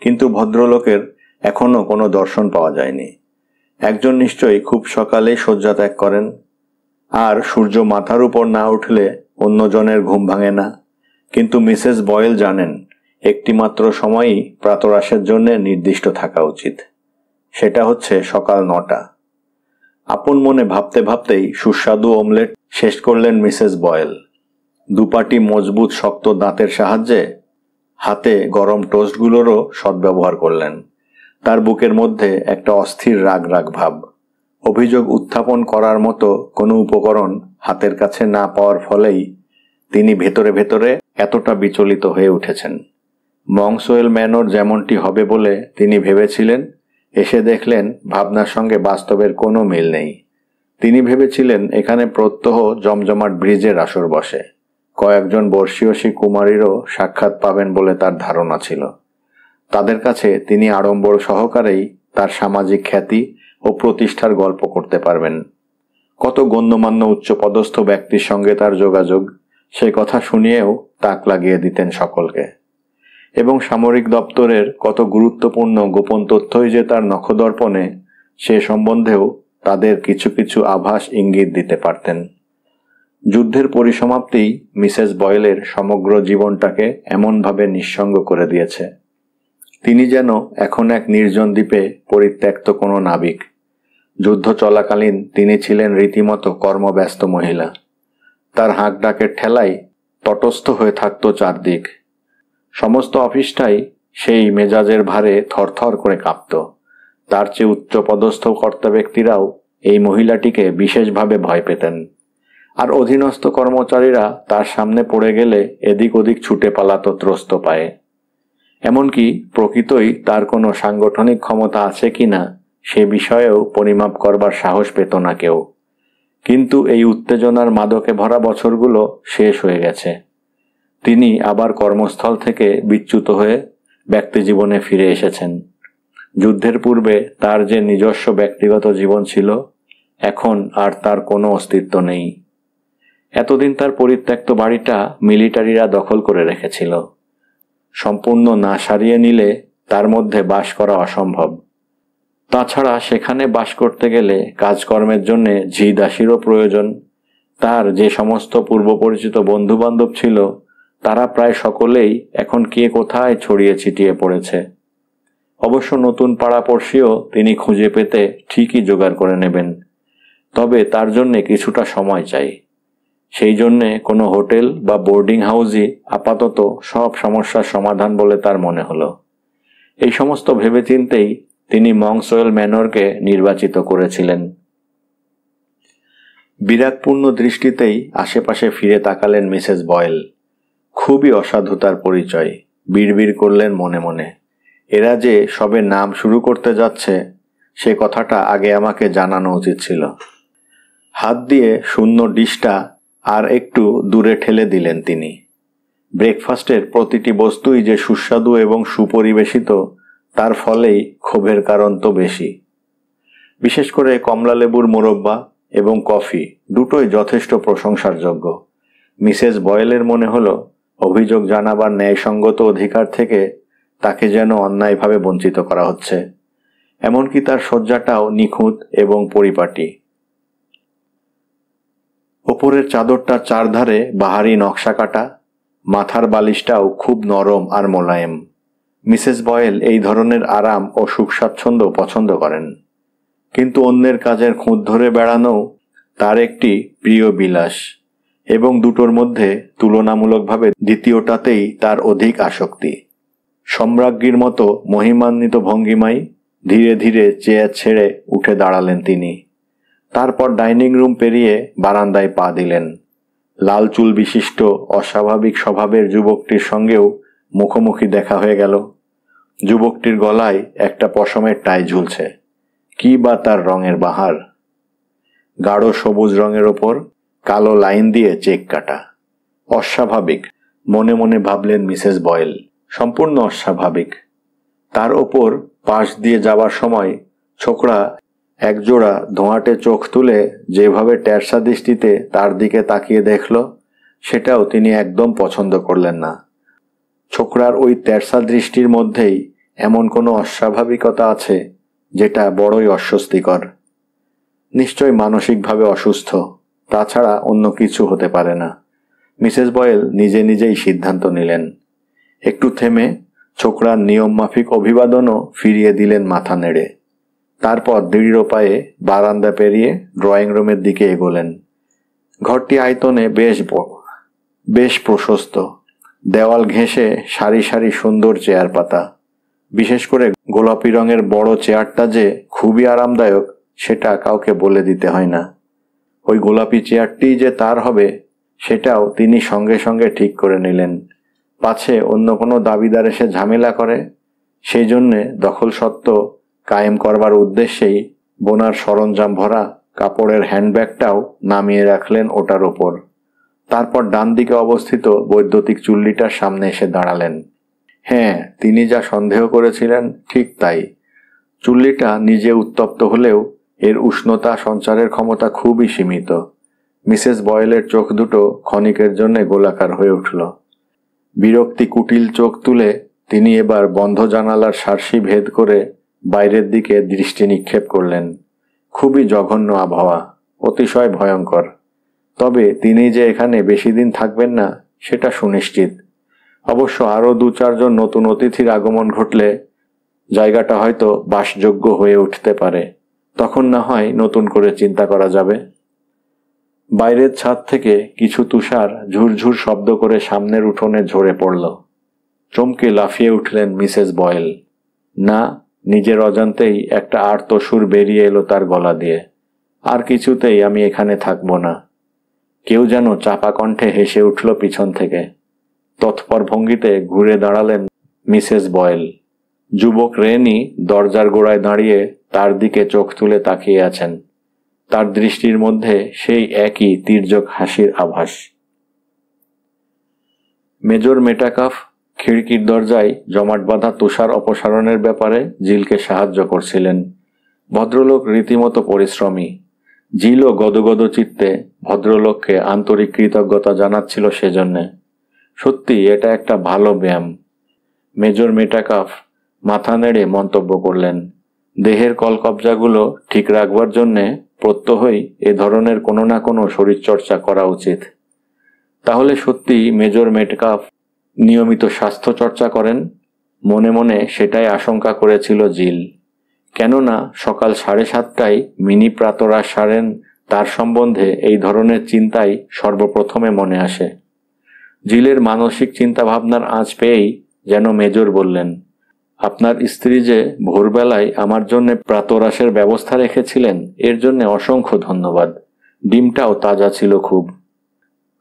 কিন্তু ভদ্রলোকের এখনো কোনো দর্শন পাওয়া যায়নি। একজন নিশ্চয়ই খুব সকালেই শয্যা ত্যাগ করেন, আর সূর্য মাথার উপর না উঠলে অন্যজনের ঘুম ভাঙে না। কিন্তু মিসেস বয়েল জানেন একটিমাত্র সময়ই প্রাতরাশের জন্য নির্দিষ্ট থাকা উচিত। সেটা হচ্ছে সকাল 9টা। আপন মনে ভাবতে ভাবতেই সুস্বাদু অমলেট শেষ করলেন মিসেস বয়েল। দুপাটি মজবুত শক্ত দাঁতের সাহায্যে হাতে গরম টোস্টগুলোরও সদ্ব্যবহার করলেন। তার বুকের মধ্যে একটা অস্থির রাগ রাগ ভাব। অভিযোগ উত্থাপন করার মতো কোনো উপকরণ হাতের কাছে না পাওয়ার ফলেই তিনি ভেতরে ভেতরে এতটা বিচলিত হয়ে উঠেছেন। মংসওয়েল ম্যানর যেমনটি হবে বলে তিনি ভেবেছিলেন, এসে দেখলেন ভাবনার সঙ্গে বাস্তবের কোনো মিল নেই। তিনি ভেবেছিলেন এখানে প্রত্যহ জমজমাট ব্রিজের আসর বসে। কয়েকজন বর্ষীয়সী কুমারীরও সাক্ষাৎ পাবেন বলে তার ধারণা ছিল। তাদের কাছে তিনি আড়ম্বর সহকারেই তার সামাজিক খ্যাতি ও প্রতিষ্ঠার গল্প করতে পারবেন। কত গণ্যমান্য উচ্চপদস্থ ব্যক্তির সঙ্গে তার যোগাযোগ, সে কথা শুনিয়েও তাক লাগিয়ে দিতেন সকলকে। এবং সামরিক দপ্তরের কত গুরুত্বপূর্ণ গোপন তথ্যই যে তার নখদর্পণে, সে সম্বন্ধেও তাদের কিছু কিছু আভাস ইঙ্গিত দিতে পারতেন। যুদ্ধের পরিসমাপ্তিই মিসেস বয়েলের সমগ্র জীবনটাকে এমনভাবে নিঃসঙ্গ করে দিয়েছে। তিনি যেন এখন এক নির্জন দ্বীপে পরিত্যক্ত কোনো নাবিক। যুদ্ধ চলাকালীন তিনি ছিলেন রীতিমতো কর্মব্যস্ত মহিলা। তার হাঁক ডাকের ঠেলায় তটস্থ হয়ে থাকত চারদিক। সমস্ত অফিসটাই সেই মেজাজের ভারে থরথর করে কাঁপত। তার চেয়ে উচ্চপদস্থ কর্তা ব্যক্তিরাও এই মহিলাটিকে বিশেষভাবে ভয় পেতেন। আর অধীনস্থ কর্মচারীরা তার সামনে পড়ে গেলে এদিক ওদিক ছুটে পালাত ত্রস্ত পায়ে। এমনকি প্রকৃতই তার কোনো সাংগঠনিক ক্ষমতা আছে কিনা সে বিষয়েও পরিমাপ করবার সাহস পেত না কেউ। কিন্তু এই উত্তেজনার মাদকে ভরা বছরগুলো শেষ হয়ে গেছে। তিনি আবার কর্মস্থল থেকে বিচ্যুত হয়ে ব্যক্তিজীবনে ফিরে এসেছেন। যুদ্ধের পূর্বে তার যে নিজস্ব ব্যক্তিগত জীবন ছিল, এখন আর তার কোনো অস্তিত্ব নেই। এতদিন তার পরিত্যক্ত বাড়িটা মিলিটারিরা দখল করে রেখেছিল। সম্পূর্ণ না সারিয়ে নিলে তার মধ্যে বাস করা অসম্ভব। তাছাড়া সেখানে বাস করতে গেলে কাজকর্মের জন্য ঝি দাসীরও প্রয়োজন। তার যে সমস্ত পূর্বপরিচিত বন্ধুবান্ধব ছিল, তারা প্রায় সকলেই এখন কে কোথায় ছড়িয়ে ছিটিয়ে পড়েছে। অবশ্য নতুন পাড়াপড়শিও তিনি খুঁজে পেতে ঠিকই জোগাড় করে নেবেন, তবে তার জন্যে কিছুটা সময় চাই। সেই জন্যে কোনো হোটেল বা বোর্ডিং হাউসই আপাতত সব সমস্যার সমাধান বলে তার মনে হলো। এই সমস্ত ভেবেচিন্তেই তিনি মংসওয়েল ম্যানরকে নির্বাচিত করেছিলেন। বিরাগপূর্ণ দৃষ্টিতেই আশেপাশে ফিরে তাকালেন মিসেস বয়েল। খুবই অসাধুতার পরিচয়, বিড়বিড় করলেন মনে মনে। এরা যে সবে নাম শুরু করতে যাচ্ছে, সে কথাটা আগে আমাকে জানানো উচিত ছিল। হাত দিয়ে শূন্য ডিশটা আর একটু দূরে ঠেলে দিলেন তিনি। ব্রেকফাস্টের প্রতিটি বস্তুই যে সুস্বাদু এবং সুপরিবেশিত, তার ফলেই ক্ষোভের কারণ তো বেশি। বিশেষ করে কমলালেবুর মোরব্বা এবং কফি দুটোই যথেষ্ট প্রশংসার যোগ্য। মিসেস বয়েলের মনে হলো অভিযোগ জানাবার ন্যায়সঙ্গত অধিকার থেকে তাকে যেন অন্যায়ভাবে বঞ্চিত করা হচ্ছে। এমনকি তার সজ্জাটাও নিখুঁত এবং পরিপাটি। ওপরের চাদরটার চারধারে বাহারি নকশা কাটা, মাথার বালিশটাও খুব নরম আর মোলায়েম। মিসেস বয়েল এই ধরনের আরাম ও সুখ স্বাচ্ছন্দ্য পছন্দ করেন, কিন্তু অন্যের কাজের খুঁত ধরে বেড়ানো তার একটি প্রিয় বিলাস, এবং দুটোর মধ্যে তুলনামূলকভাবে দ্বিতীয়টাতেই তার অধিক আসক্তি। সম্রাজ্ঞীর মতো মহিমান্বিত ভঙ্গিমায় ধীরে ধীরে চেয়ার ছেড়ে উঠে দাঁড়ালেন তিনি। তারপর ডাইনিং রুম পেরিয়ে বারান্দায় পা দিলেন। লাল চুল বিশিষ্ট অস্বাভাবিক স্বভাবের যুবকটির সঙ্গেও মুখোমুখি দেখা হয়ে গেল। যুবকটির গলায় একটা পশমের টাই ঝুলছে। কি বা তার রঙের বাহার! গাঢ় সবুজ রঙের ওপর কালো লাইন দিয়ে চেক কাটা। অস্বাভাবিক, মনে মনে ভাবলেন মিসেস বয়েল, সম্পূর্ণ অস্বাভাবিক। তার ওপর পাশ দিয়ে যাবার সময় ছোকরা একজোড়া ধোঁয়াটে চোখ তুলে যেভাবে ট্যারসা দৃষ্টিতে তার দিকে তাকিয়ে দেখল, সেটাও তিনি একদম পছন্দ করলেন না। ছোকরার ওই ট্যারসা দৃষ্টির মধ্যেই এমন কোনো অস্বাভাবিকতা আছে যেটা বড়ই অস্বস্তিকর। নিশ্চয় মানসিকভাবে অসুস্থ, তাছাড়া অন্য কিছু হতে পারে না। মিসেস বয়েল নিজে নিজেই সিদ্ধান্ত নিলেন। একটু থেমে ছোকরার নিয়মমাফিক অভিবাদনও ফিরিয়ে দিলেন মাথা নেড়ে। তারপর দৃঢ় পায়ে বারান্দা পেরিয়ে ড্রয়িং রুমের দিকে এগোলেন। ঘরটি আয়তনে বেশ প্রশস্ত। দেওয়াল ঘেঁষে সারি সারি সুন্দর চেয়ার পাতা। বিশেষ করে গোলাপি রঙের বড় চেয়ারটা যে খুবই আরামদায়ক, সেটা কাউকে বলে দিতে হয় না। ওই গোলাপি চেয়ারটিই যে তার হবে, সেটাও তিনি সঙ্গে সঙ্গে ঠিক করে নিলেন। পাছে অন্য কোনো দাবিদার এসে ঝামেলা করে, সেই জন্যে দখলসত্ত্ব কায়েম করবার উদ্দেশ্যেই বোনার সরঞ্জাম ভরা কাপড়ের হ্যান্ডব্যাগটাও নামিয়ে রাখলেন ওটার ওপর। তারপর ডান দিকে অবস্থিত বৈদ্যুতিক চুল্লিটার সামনে এসে দাঁড়ালেন। হ্যাঁ, তিনি যা সন্দেহ করেছিলেন ঠিক তাই। চুল্লিটা নিজে উত্তপ্ত হলেও এর উষ্ণতা সঞ্চারের ক্ষমতা খুবই সীমিত। মিসেস বয়েলের চোখ দুটো ক্ষণিকের জন্য গোলাকার হয়ে উঠল। বিরক্তি কুটিল চোখ তুলে তিনি এবার বন্ধ জানালার সার্সি ভেদ করে বাইরের দিকে দৃষ্টি নিক্ষেপ করলেন। খুবই জঘন্য আবহাওয়া, অতিশয় ভয়ঙ্কর। তবে তিনি যে এখানে বেশি দিন থাকবেন না সেটা সুনিশ্চিত। অবশ্য আরও 2-4 জন নতুন অতিথির আগমন ঘটলে জায়গাটা হয়তো বাসযোগ্য হয়ে উঠতে পারে। তখন না হয় নতুন করে চিন্তা করা যাবে। বাইরের ছাদ থেকে কিছু তুষার ঝুরঝুর শব্দ করে সামনের উঠোনে ঝরে পড়ল। চমকে লাফিয়ে উঠলেন মিসেস বয়েল। না, নিজের অজান্তেই একটা আর্ত সুর বেরিয়ে এলো তার গলা দিয়ে। আর কিছুতেই আমি এখানে থাকব না। কেউ যেন চাপা কণ্ঠে হেসে উঠল পিছন থেকে। তৎপর ভঙ্গিতে ঘুরে দাঁড়ালেন মিসেস বয়েল। যুবক রেনি দরজার গোড়ায় দাঁড়িয়ে তার দিকে চোখ তুলে তাকিয়ে আছেন। তার দৃষ্টির মধ্যে সেই একই তির্যক হাসির আভাস। মেজর মেটাকাফ খিড়কির দরজায় জমাট বাঁধা তুষার অপসারণের ব্যাপারে জিলকে সাহায্য করছিলেন। ভদ্রলোক রীতিমতো পরিশ্রমী। জিলও গদগদ চিত্তে ভদ্রলোককে আন্তরিক কৃতজ্ঞতা জানাচ্ছিল সেজন্যে। সত্যি এটা একটা ভালো ব্যায়াম। মেজর মেটাকাফ মাথা নেড়ে মন্তব্য করলেন, দেহের কলকবজাগুলো ঠিক রাখবার জন্যে প্রত্যহই এ ধরনের কোনো না কোনো শরীরচর্চা করা উচিত। তাহলে সত্যি মেজর মেটাকাফ নিয়মিত স্বাস্থ্য চর্চা করেন? মনে মনে সেটাই আশঙ্কা করেছিল জিল। কেননা সকাল 7:30টায় মিনি প্রাতরাশ সারেন তার সম্বন্ধে এই ধরনের চিন্তাই সর্বপ্রথমে মনে আসে। জিলের মানসিক চিন্তাভাবনার আঁচ পেয়েই যেন মেজর বললেন, আপনার স্ত্রী যে ভোরবেলায় আমার জন্য প্রাতরাশের ব্যবস্থা রেখেছিলেন, এর জন্য অসংখ্য ধন্যবাদ। ডিমটাও তাজা ছিল খুব।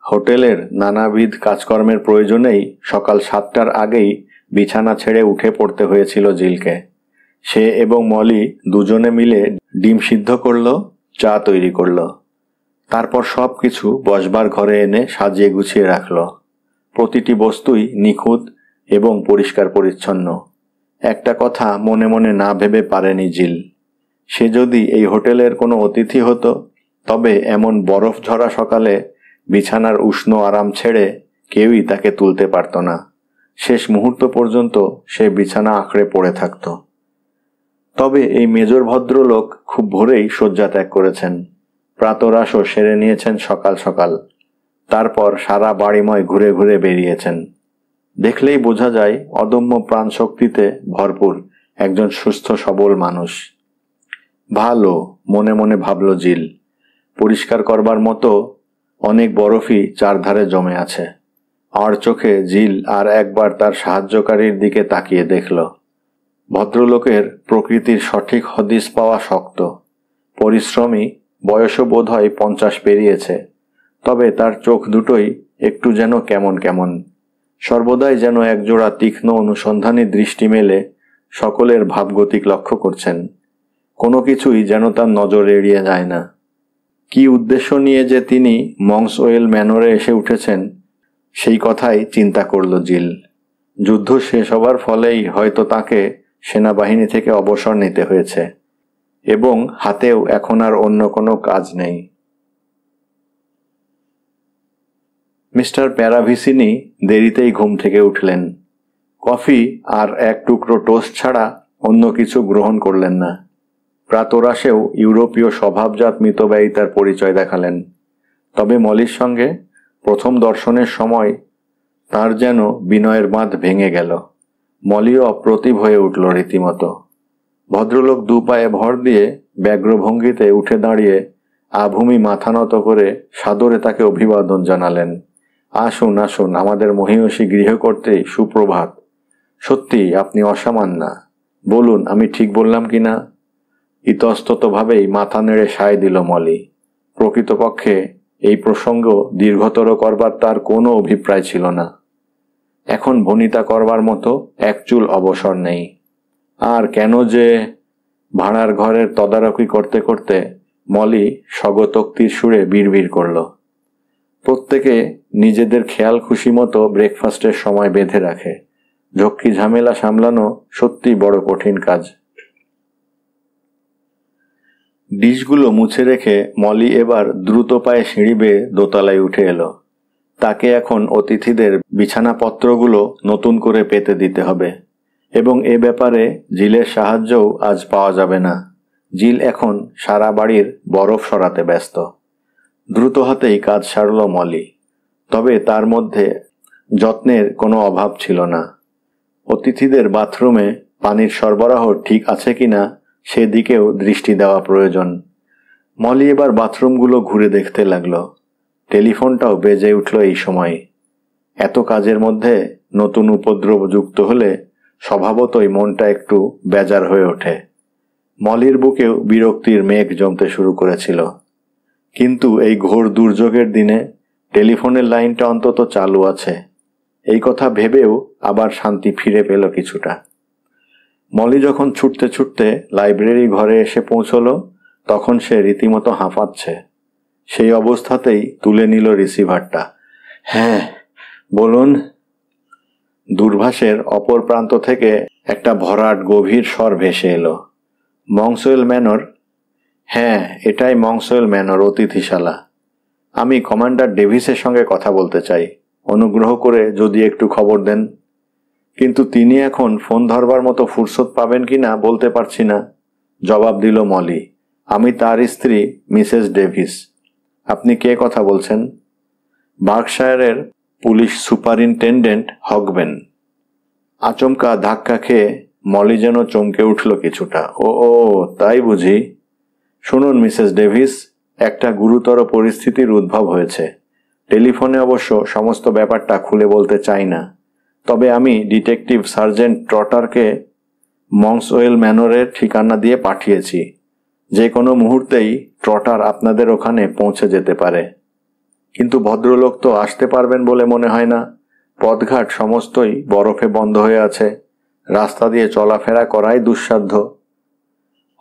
হোটেলের নানাবিধ কাজকর্মের প্রয়োজনেই সকাল 7টার আগেই বিছানা ছেড়ে উঠে পড়তে হয়েছিল জিলকে। সে এবং মলি দুজনে মিলে ডিম সিদ্ধ করল, চা তৈরি করল। তারপর সব কিছু বসবার ঘরে এনে সাজিয়ে গুছিয়ে রাখল। প্রতিটি বস্তুই নিখুঁত এবং পরিষ্কার পরিচ্ছন্ন। একটা কথা মনে মনে না ভেবে পারেনি জিল। সে যদি এই হোটেলের কোনো অতিথি হতো, তবে এমন বরফ ঝরা সকালে বিছানার উষ্ণ আরাম ছেড়ে কেউই তাকে তুলতে পারত না। শেষ মুহূর্ত পর্যন্ত সে বিছানা আঁকড়ে পড়ে থাকত। তবে এই মেজর ভদ্রলোক খুব ভোরেই শয্যা ত্যাগ করেছেন। প্রাতরাশও সেরে নিয়েছেন সকাল সকাল। তারপর সারা বাড়িময় ঘুরে ঘুরে বেরিয়েছেন। দেখলেই বোঝা যায় অদম্য প্রাণ শক্তিতে ভরপুর একজন সুস্থ সবল মানুষ। ভালো, মনে মনে ভাবল জিল। পরিষ্কার করবার মতো অনেক বরফই চারধারে জমে আছে। আর চোখে জিল আর একবার তার সাহায্যকারীর দিকে তাকিয়ে দেখল। ভদ্রলোকের প্রকৃতির সঠিক হদিস পাওয়া শক্ত। পরিশ্রমী, বয়সও বোধ হয় 50 পেরিয়েছে। তবে তার চোখ দুটোই একটু যেন কেমন কেমন। সর্বদাই যেন একজোড়া তীক্ষ্ণ অনুসন্ধানী দৃষ্টি মেলে সকলের ভাবগতিক লক্ষ্য করছেন। কোনো কিছুই যেন তার নজর এড়িয়ে যায় না। কি উদ্দেশ্য নিয়ে যে তিনি মংসওয়েল ম্যানরে এসে উঠেছেন, সেই কথাই চিন্তা করল জিল। যুদ্ধ শেষ হবার ফলেই হয়তো তাকে সেনাবাহিনী থেকে অবসর নিতে হয়েছে এবং হাতেও এখন আর অন্য কোনো কাজ নেই। মিস্টার প্যারাভিসিনি দেরিতেই ঘুম থেকে উঠলেন। কফি আর এক টুকরো টোস্ট ছাড়া অন্য কিছু গ্রহণ করলেন না। প্রাতরাশেও ইউরোপীয় স্বভাবজাত মিতব্যয়িতার পরিচয় দেখালেন। তবে মলির সঙ্গে প্রথম দর্শনের সময় তার যেন বিনয়ের বাঁধ ভেঙে গেল। মলিও অপ্রতিভ হয়ে উঠল রীতিমতো। ভদ্রলোক 2 পায়ে ভর দিয়ে ব্যগ্রভঙ্গিতে উঠে দাঁড়িয়ে আভূমি মাথা নত করে সাদরে তাকে অভিবাদন জানালেন। আসুন আসুন, আমাদের মহিষী গৃহকর্ত্রী, সুপ্রভাত। সত্যি আপনি অসামান্য। বলুন, আমি ঠিক বললাম কিনা? ইতস্ততভাবেই মাথা নেড়ে সায় দিল মলি। প্রকৃতপক্ষে এই প্রসঙ্গ দীর্ঘতর করবার তার কোনো অভিপ্রায় ছিল না। এখন ভনিতা করবার মতো এক চুল অবসর নেই। আর কেন যে ভাড়ার ঘরের তদারকি করতে করতে মলি স্বগতোক্তির সুরে বিড়বিড় করল। প্রত্যেকে নিজেদের খেয়াল খুশি মতো ব্রেকফাস্টের সময় বেঁধে রাখে। ঝক্কি ঝামেলা সামলানো সত্যি বড় কঠিন কাজ। ডিশগুলো মুছে রেখে মলি এবার দ্রুত পায়ে সিঁড়ি বেয়ে দোতলায় উঠে এলো। তাকে এখন অতিথিদের বিছানাপত্রগুলো নতুন করে পেতে দিতে হবে এবং এ ব্যাপারে জিলের সাহায্যও আজ পাওয়া যাবে না। জিল এখন সারা বাড়ির বরফ সরাতে ব্যস্ত। দ্রুত হাতেই কাজ সারল মলি। তবে তার মধ্যে যত্নের কোনো অভাব ছিল না। অতিথিদের বাথরুমে পানির সরবরাহ ঠিক আছে কিনা সেদিকেও দৃষ্টি দেওয়া প্রয়োজন। মলি এবার বাথরুমগুলো ঘুরে দেখতে লাগলো। টেলিফোনটাও বেজে উঠল এই সময়। এত কাজের মধ্যে নতুন উপদ্রব যুক্ত হলে স্বভাবতই মনটা একটু বেজার হয়ে ওঠে। মলির বুকেও বিরক্তির মেঘ জমতে শুরু করেছিল। কিন্তু এই ঘোর দুর্যোগের দিনে টেলিফোনের লাইনটা অন্তত চালু আছে, এই কথা ভেবেও আবার শান্তি ফিরে পেল কিছুটা। মলি যখন ছুটতে ছুটতে লাইব্রেরি ঘরে এসে পৌঁছল, তখন সে রীতিমতো হাঁপাচ্ছে। সেই অবস্থাতেই তুলে নিল রিসিভারটা। হ্যাঁ বলুন। দূরভাষের অপর প্রান্ত থেকে একটা ভরাট গভীর স্বর ভেসে এলো। মংসওয়েল ম্যানর? হ্যাঁ, এটাই মংসওয়েল ম্যানর, অতিথিশালা। আমি কমান্ডার ডেভিসের সঙ্গে কথা বলতে চাই। অনুগ্রহ করে যদি একটু খবর দেন। কিন্তু তিনি এখন ফোন ধরবার মতো ফুরসত পাবেন কিনা বলতে পারছি না, জবাব দিল মলি। আমি তার স্ত্রী মিসেস ডেভিস। আপনি কে কথা বলছেন? বার্কশায়ারের পুলিশ সুপারিনটেন্ডেন্ট হগবেন। আচমকা ধাক্কা খেয়ে মলি যেন চমকে উঠল কিছুটা। ও ও, তাই বুঝি। শুনুন মিসেস ডেভিস, একটা গুরুতর পরিস্থিতির উদ্ভব হয়েছে। টেলিফোনে অবশ্য সমস্ত ব্যাপারটা খুলে বলতে চাই না, তবে আমি ডিটেকটিভ সার্জেন্ট ট্রটারকে মংসওয়েল ম্যানরের ঠিকানা দিয়ে পাঠিয়েছি। যে কোনো মুহূর্তেই ট্রটার আপনাদের ওখানে পৌঁছে যেতে পারে। কিন্তু ভদ্রলোক তো আসতে পারবেন বলে মনে হয় না। পথঘাট সমস্তই বরফে বন্ধ হয়ে আছে। রাস্তা দিয়ে চলাফেরা করাই দুঃসাধ্য।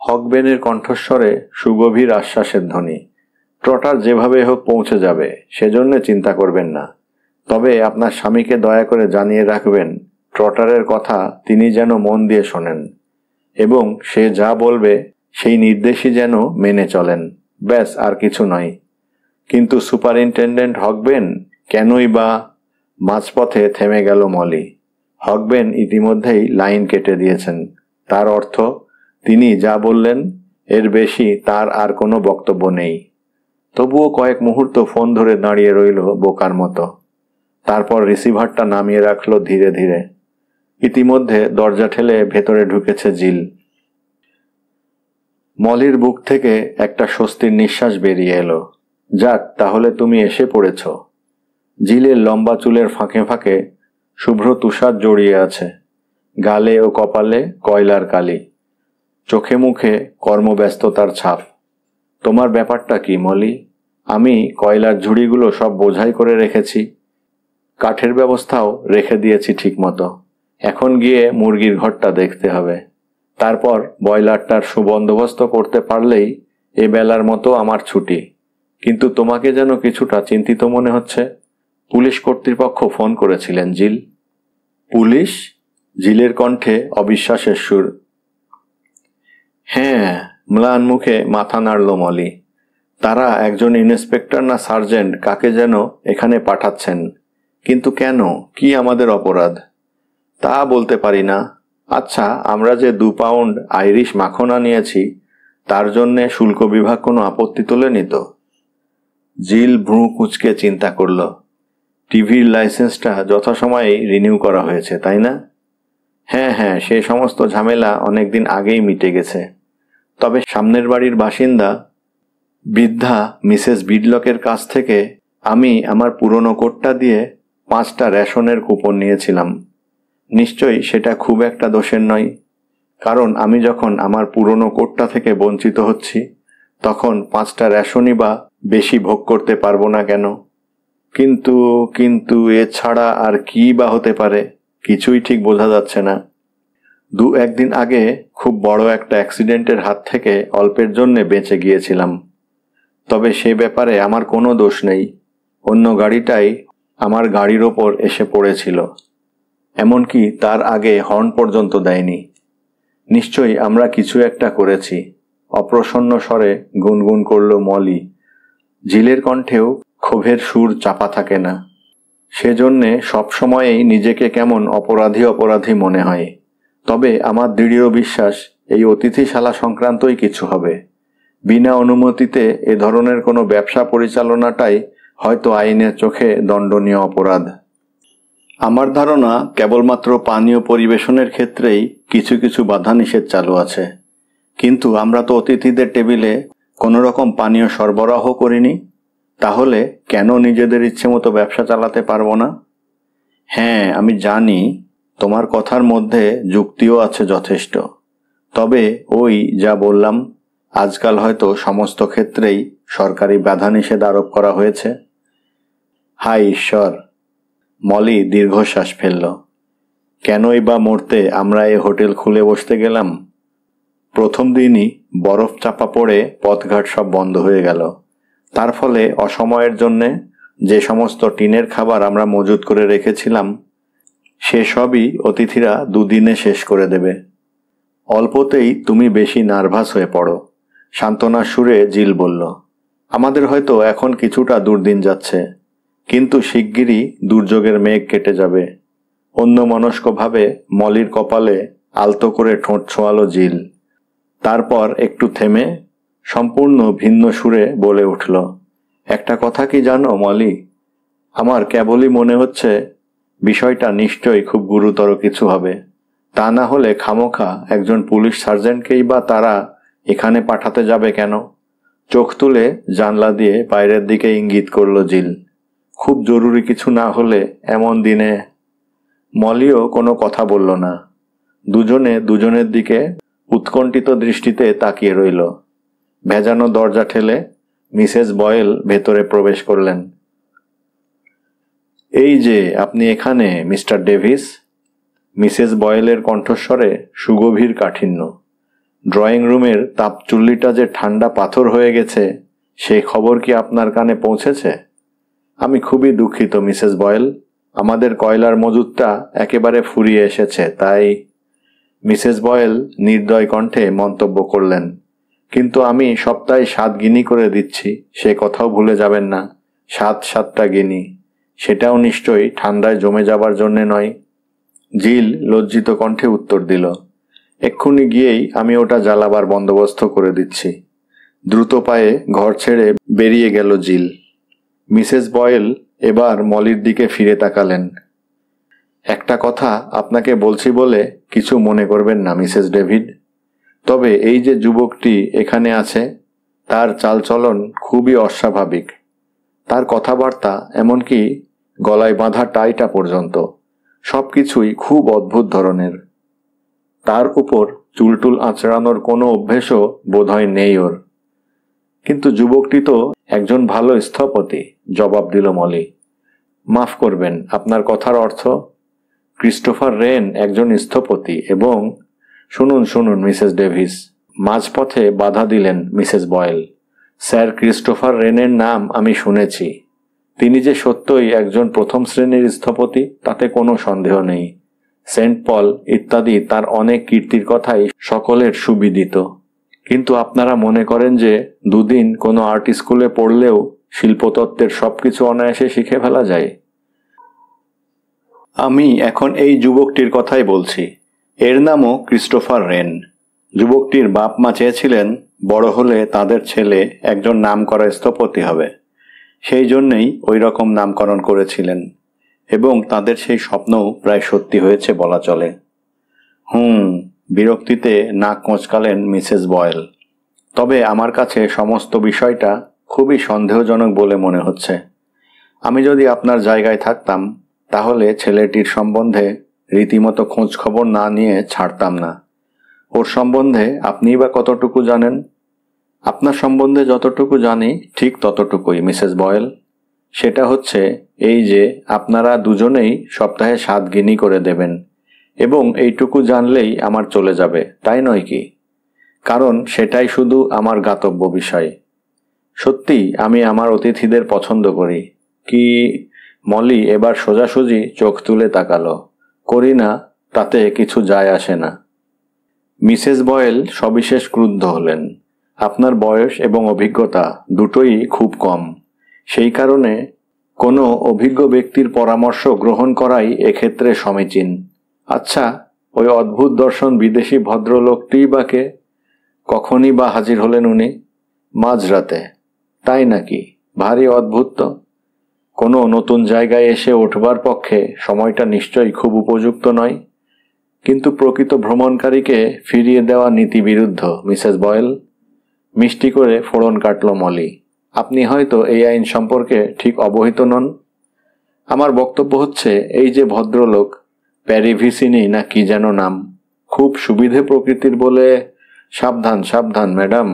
হগবেনের কণ্ঠস্বরে সুগভীর আশ্বাসের ধ্বনি। ট্রটার যেভাবে হোক পৌঁছে যাবে, সেজন্য চিন্তা করবেন না। তবে আপনার স্বামীকে দয়া করে জানিয়ে রাখবেন, ট্রটারের কথা তিনি যেন মন দিয়ে শোনেন এবং সে যা বলবে সেই নির্দেশই যেন মেনে চলেন। ব্যাস, আর কিছু নয়। কিন্তু সুপারিনটেন্ডেন্ট হগবেন কেনই বা? মাঝপথে থেমে গেল মলি। হগবেন ইতিমধ্যেই লাইন কেটে দিয়েছেন। তার অর্থ তিনি যা বললেন এর বেশি তার আর কোনো বক্তব্য নেই। তবুও কয়েক মুহূর্ত ফোন ধরে দাঁড়িয়ে রইল বোকার মতো। তারপর রিসিভারটা নামিয়ে রাখলো ধীরে ধীরে। ইতিমধ্যে দরজা ঠেলে ভেতরে ঢুকেছে জিল। মলির বুক থেকে একটা স্বস্তির নিঃশ্বাস বেরিয়ে এলো। যাক, তাহলে তুমি এসে পড়েছ। জিলের লম্বা চুলের ফাঁকে ফাঁকে শুভ্র তুষার জড়িয়ে আছে। গালে ও কপালে কয়লার কালি, চোখে মুখে কর্মব্যস্ততার ছাপ। তোমার ব্যাপারটা কি মলি? আমি কয়লার ঝুড়িগুলো সব বোঝাই করে রেখেছি। কাঠের ব্যবস্থাও রেখে দিয়েছি ঠিকমতো। এখন গিয়ে মুরগির ঘরটা দেখতে হবে। তারপর বয়লারটার সুবন্দোবস্ত করতে পারলেই এ বেলার মতো আমার ছুটি। কিন্তু তোমাকে যেন কিছুটা চিন্তিত মনে হচ্ছে। পুলিশ কর্তৃপক্ষ ফোন করেছিলেন জিল। পুলিশ? জিলের কণ্ঠে অবিশ্বাসের সুর। হ্যাঁ, ম্লান মুখে মাথা নাড়ল মলি। তারা একজন ইন্সপেক্টর না সার্জেন্ট কাকে যেন এখানে পাঠাচ্ছেন। কিন্তু কেন? কি আমাদের অপরাধ? তা বলতে পারি না। আচ্ছা, আমরা যে 2 পাউন্ড আইরিশ মাখন আনিয়েছি তার জন্যে শুল্ক বিভাগ কোনো আপত্তি তোলেনি তো? জিল ভ্রু কুঁচকে চিন্তা করল। টিভির লাইসেন্সটা যথাসময়েই রিনিউ করা হয়েছে, তাই না? হ্যাঁ হ্যাঁ, সে সমস্ত ঝামেলা অনেকদিন আগেই মিটে গেছে। তবে সামনের বাড়ির বাসিন্দা বৃদ্ধা মিসেস বিডলকের কাছ থেকে আমি আমার পুরনো কোটটা দিয়ে 5টা রেশনের কুপন নিয়েছিলাম। নিশ্চয়ই সেটা খুব একটা দোষের নয়, কারণ আমি যখন আমার পুরনো কোটটা থেকে বঞ্চিত হচ্ছি তখন 5টা রেশনই বা বেশি ভোগ করতে পারবো না কেন? কিন্তু কিন্তু এছাড়া আর কি বা হতে পারে? কিছুই ঠিক বোঝা যাচ্ছে না। 2-1 দিন আগে খুব বড় একটা অ্যাক্সিডেন্টের হাত থেকে অল্পের জন্যে বেঁচে গিয়েছিলাম। তবে সে ব্যাপারে আমার কোনো দোষ নেই। অন্য গাড়িটাই আমার গাড়ির ওপর এসে পড়েছিল। এমনকি তার আগে হর্ন পর্যন্ত দেয়নি। নিশ্চয়ই আমরা কিছু একটা করেছি, অপ্রসন্ন স্বরে গুনগুন করল মলি। জিলের কণ্ঠেও ক্ষোভের সুর চাপা থাকে না। সেজন্যে সবসময়েই নিজেকে কেমন অপরাধী অপরাধী মনে হয়। তবে আমার দৃঢ় বিশ্বাস এই অতিথিশালা সংক্রান্তই কিছু হবে। বিনা অনুমতিতে এ ধরনের কোনো ব্যবসা পরিচালনাটাই হয়তো আইনের চোখে দণ্ডনীয় অপরাধ। আমার ধারণা কেবলমাত্র পানীয় পরিবেশনের ক্ষেত্রেই কিছু কিছু বাধা নিষেধ চালু আছে। কিন্তু আমরা তো অতিথিদের টেবিলে কোনো রকম পানীয় সরবরাহ করিনি। তাহলে কেন নিজেদের ইচ্ছে মতো ব্যবসা চালাতে পারবো না? হ্যাঁ, আমি জানি তোমার কথার মধ্যে যুক্তিও আছে যথেষ্ট। তবে ওই যা বললাম, আজকাল হয়তো সমস্ত ক্ষেত্রেই সরকারি বাধা নিষেধ আরোপ করা হয়েছে। হায় ঈশ্বর! মলি দীর্ঘশ্বাস ফেলল। কেনই বা মরতে আমরা এ হোটেল খুলে বসতে গেলাম? প্রথম দিনই বরফ চাপা পড়ে পথঘাট সব বন্ধ হয়ে গেল। তার ফলে অসময়ের জন্যে যে সমস্ত টিনের খাবার আমরা মজুত করে রেখেছিলাম সেসবই অতিথিরা দুদিনে শেষ করে দেবে। অল্পতেই তুমি বেশি নার্ভাস হয়ে পড়ো, সান্ত্বনার সুরে জিল বলল। আমাদের হয়তো এখন কিছুটা দুর্দিন যাচ্ছে, কিন্তু শিগগিরই দুর্যোগের মেঘ কেটে যাবে। অন্যমনস্কভাবে মলির কপালে আলতো করে ঠোঁট ছোঁয়ালো জিল। তারপর একটু থেমে সম্পূর্ণ ভিন্ন সুরে বলে উঠল, একটা কথা কি জানো মলি, আমার কেবলই মনে হচ্ছে বিষয়টা নিশ্চয়ই খুব গুরুতর কিছু হবে। তা না হলে খামোখা একজন পুলিশ সার্জেন্টকেই বা তারা এখানে পাঠাতে যাবে কেন? চোখ তুলে জানলা দিয়ে বাইরের দিকে ইঙ্গিত করল জিল। খুব জরুরি কিছু না হলে এমন দিনে। মলিও কোনো কথা বলল না। দুজনে দুজনের দিকে উৎকণ্ঠিত দৃষ্টিতে তাকিয়ে রইল। ভেজানো দরজা ঠেলে মিসেস বয়েল ভেতরে প্রবেশ করলেন। এই যে আপনি এখানে মিস্টার ডেভিস। মিসেস বয়েলের কণ্ঠস্বরে সুগভীর কাঠিন্য। ড্রয়িং রুমের তাপচুল্লিটা যে ঠান্ডা পাথর হয়ে গেছে সে খবর কি আপনার কানে পৌঁছেছে? আমি খুবই দুঃখিত মিসেস বয়েল, আমাদের কয়লার মজুতটা একেবারে ফুরিয়ে এসেছে, তাই। মিসেস বয়েল নির্দয় কণ্ঠে মন্তব্য করলেন, কিন্তু আমি সপ্তাহে 7 গিনি করে দিচ্ছি, সে কথাও ভুলে যাবেন না। 7 গিনি, সেটাও নিশ্চয়ই ঠান্ডায় জমে যাবার জন্যে নয়। জিল লজ্জিত কণ্ঠে উত্তর দিল, এক্ষুনি গিয়েই আমি ওটা জ্বালাবার বন্দোবস্ত করে দিচ্ছি। দ্রুত পায়ে ঘর ছেড়ে বেরিয়ে গেল জিল। মিসেস বয়েল এবার মলির দিকে ফিরে তাকালেন। একটা কথা আপনাকে বলছি বলে কিছু মনে করবেন না মিসেস ডেভিড, তবে এই যে যুবকটি এখানে আছে তার চালচলন খুবই অস্বাভাবিক। তার কথাবার্তা, এমনকি গলায় বাঁধা টাইটা পর্যন্ত, সবকিছুই খুব অদ্ভুত ধরনের। তার উপর চুলটুল আঁচড়ানোর কোনো অভ্যেসও বোধহয় নেই ওর। কিন্তু যুবকটি তো একজন ভালো স্থপতি, জবাব দিল মলি। মাফ করবেন, আপনার কথার অর্থ? ক্রিস্টোফার রেন একজন স্থপতি এবং শুনুন শুনুন মিসেস ডেভিস, মাঝপথে বাধা দিলেন মিসেস বয়েল। স্যার ক্রিস্টোফার রেনের নাম আমি শুনেছি। তিনি যে সত্যই একজন প্রথম শ্রেণীর স্থপতি তাতে কোনো সন্দেহ নেই। সেন্ট পল ইত্যাদি তার অনেক কীর্তির কথাই সকলের সুবিদিত। কিন্তু আপনারা মনে করেন যে 2 দিন কোনো আর্ট স্কুলে পড়লেও শিল্পতত্ত্বের সবকিছু অনায়াসে শিখে ফেলা যায়? আমি এখন এই যুবকটির কথাই বলছি। এর নামও ক্রিস্টোফার রেন। যুবকটির বাপ মা চেয়েছিলেন বড় হলে তাদের ছেলে একজন নামকরা স্থপতি হবে, সেই জন্যেই ওই রকম নামকরণ করেছিলেন, এবং তাদের সেই স্বপ্নও প্রায় সত্যি হয়েছে বলা চলে। বিরক্তিতে নাক কোঁচকালেন মিসেস বয়েল। তবে আমার কাছে সমস্ত বিষয়টা খুবই সন্দেহজনক বলে মনে হচ্ছে। আমি যদি আপনার জায়গায় থাকতাম তাহলে ছেলেটির সম্বন্ধে রীতিমতো খোঁজ খবর না নিয়ে ছাড়তাম না। ওর সম্বন্ধে আপনিই বা কতটুকু জানেন? আপনার সম্বন্ধে যতটুকু জানি ঠিক ততটুকুই মিসেস বয়েল। সেটা হচ্ছে এই যে আপনারা দুজনেই সপ্তাহে 7 গিনি করে দেবেন, এবং এইটুকু জানলেই আমার চলে যাবে, তাই নয় কি? কারণ সেটাই শুধু আমার জ্ঞাতব্য বিষয়। সত্যি আমি আমার অতিথিদের পছন্দ করি। কি? মলি এবার সোজাসুজি চোখ তুলে তাকালো। করি না, তাতে কিছু যায় আসে না। মিসেস বয়েল সবিশেষ ক্রুদ্ধ হলেন। আপনার বয়স এবং অভিজ্ঞতা দুটোই খুব কম, সেই কারণে কোনো অভিজ্ঞ ব্যক্তির পরামর্শ গ্রহণ করাই এক্ষেত্রে সমীচীন। আচ্ছা, ওই অদ্ভুত দর্শন বিদেশি ভদ্রলোকটিই বা কে? কখনই বা হাজির হলেন উনি? মাঝরাতে। তাই নাকি? ভারী অদ্ভুত তো। কোনো নতুন জায়গায় এসে উঠবার পক্ষে সময়টা নিশ্চয়ই খুব উপযুক্ত নয়, কিন্তু প্রকৃত ভ্রমণকারীকে ফিরিয়ে দেওয়া নীতিবিরুদ্ধ মিসেস বয়েল। মিষ্টি করে ফোড়ন কাটল মলি। আপনি হয়তো এই আইন সম্পর্কে ঠিক অবহিত নন। আমার বক্তব্য হচ্ছে, এই যে ভদ্রলোক, প্যারিভিসিনি না কি যেন নাম, খুব সুবিধে প্রকৃতির বলে। সাবধান সাবধান ম্যাডাম,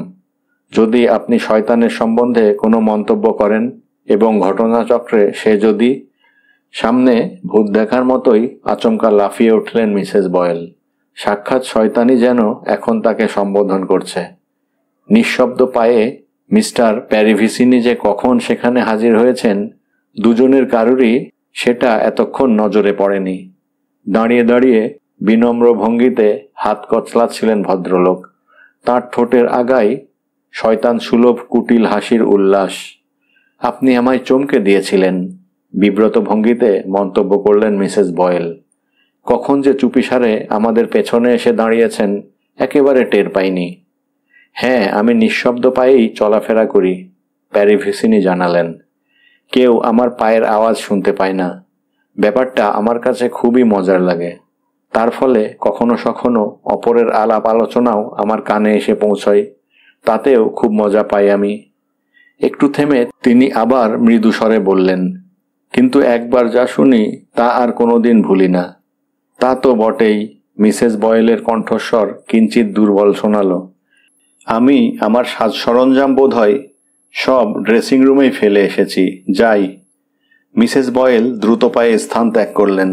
যদি আপনি শয়তানের সম্বন্ধে কোনো মন্তব্য করেন এবং ঘটনাচক্রে সে যদি। সামনে ভূত দেখার মতোই আচমকা লাফিয়ে উঠলেন মিসেস বয়েল। সাক্ষাৎ শয়তানই যেন এখন তাকে সম্বোধন করছে। নিঃশব্দ পায়ে মিস্টার প্যারিভিসিনি যে কখন সেখানে হাজির হয়েছেন দুজনের কারুরই সেটা এতক্ষণ নজরে পড়েনি। দাঁড়িয়ে দাঁড়িয়ে বিনম্র ভঙ্গিতে হাত কচলাচ্ছিলেন ভদ্রলোক। তাঁর ঠোঁটের আগায় শয়তান সুলভ কুটিল হাসির উল্লাস। আপনি আমায় চমকে দিয়েছিলেন, বিব্রত ভঙ্গিতে মন্তব্য করলেন মিসেস বয়েল। কখন যে চুপিসারে আমাদের পেছনে এসে দাঁড়িয়েছেন একেবারে টের পাইনি। হ্যাঁ, আমি নিঃশব্দ পায়েই চলাফেরা করি, প্যারিভিসিনি জানালেন। কেউ আমার পায়ের আওয়াজ শুনতে পায় না। ব্যাপারটা আমার কাছে খুবই মজার লাগে। তার ফলে কখনো সখনো অপরের আলাপ আলোচনাও আমার কানে এসে পৌঁছয়, তাতেও খুব মজা পাই আমি। একটু থেমে তিনি আবার মৃদু স্বরে বললেন, কিন্তু একবার যা শুনি তা আর কোনোদিন ভুলি না। তা তো বটেই। মিসেস বয়েলের কণ্ঠস্বর কিঞ্চিত দুর্বল শোনালো। আমি আমার সাজ সরঞ্জাম বোধ হয় সব ড্রেসিং রুমেই ফেলে এসেছি, যাই। মিসেস বয়েল দ্রুত পায়ে স্থান ত্যাগ করলেন।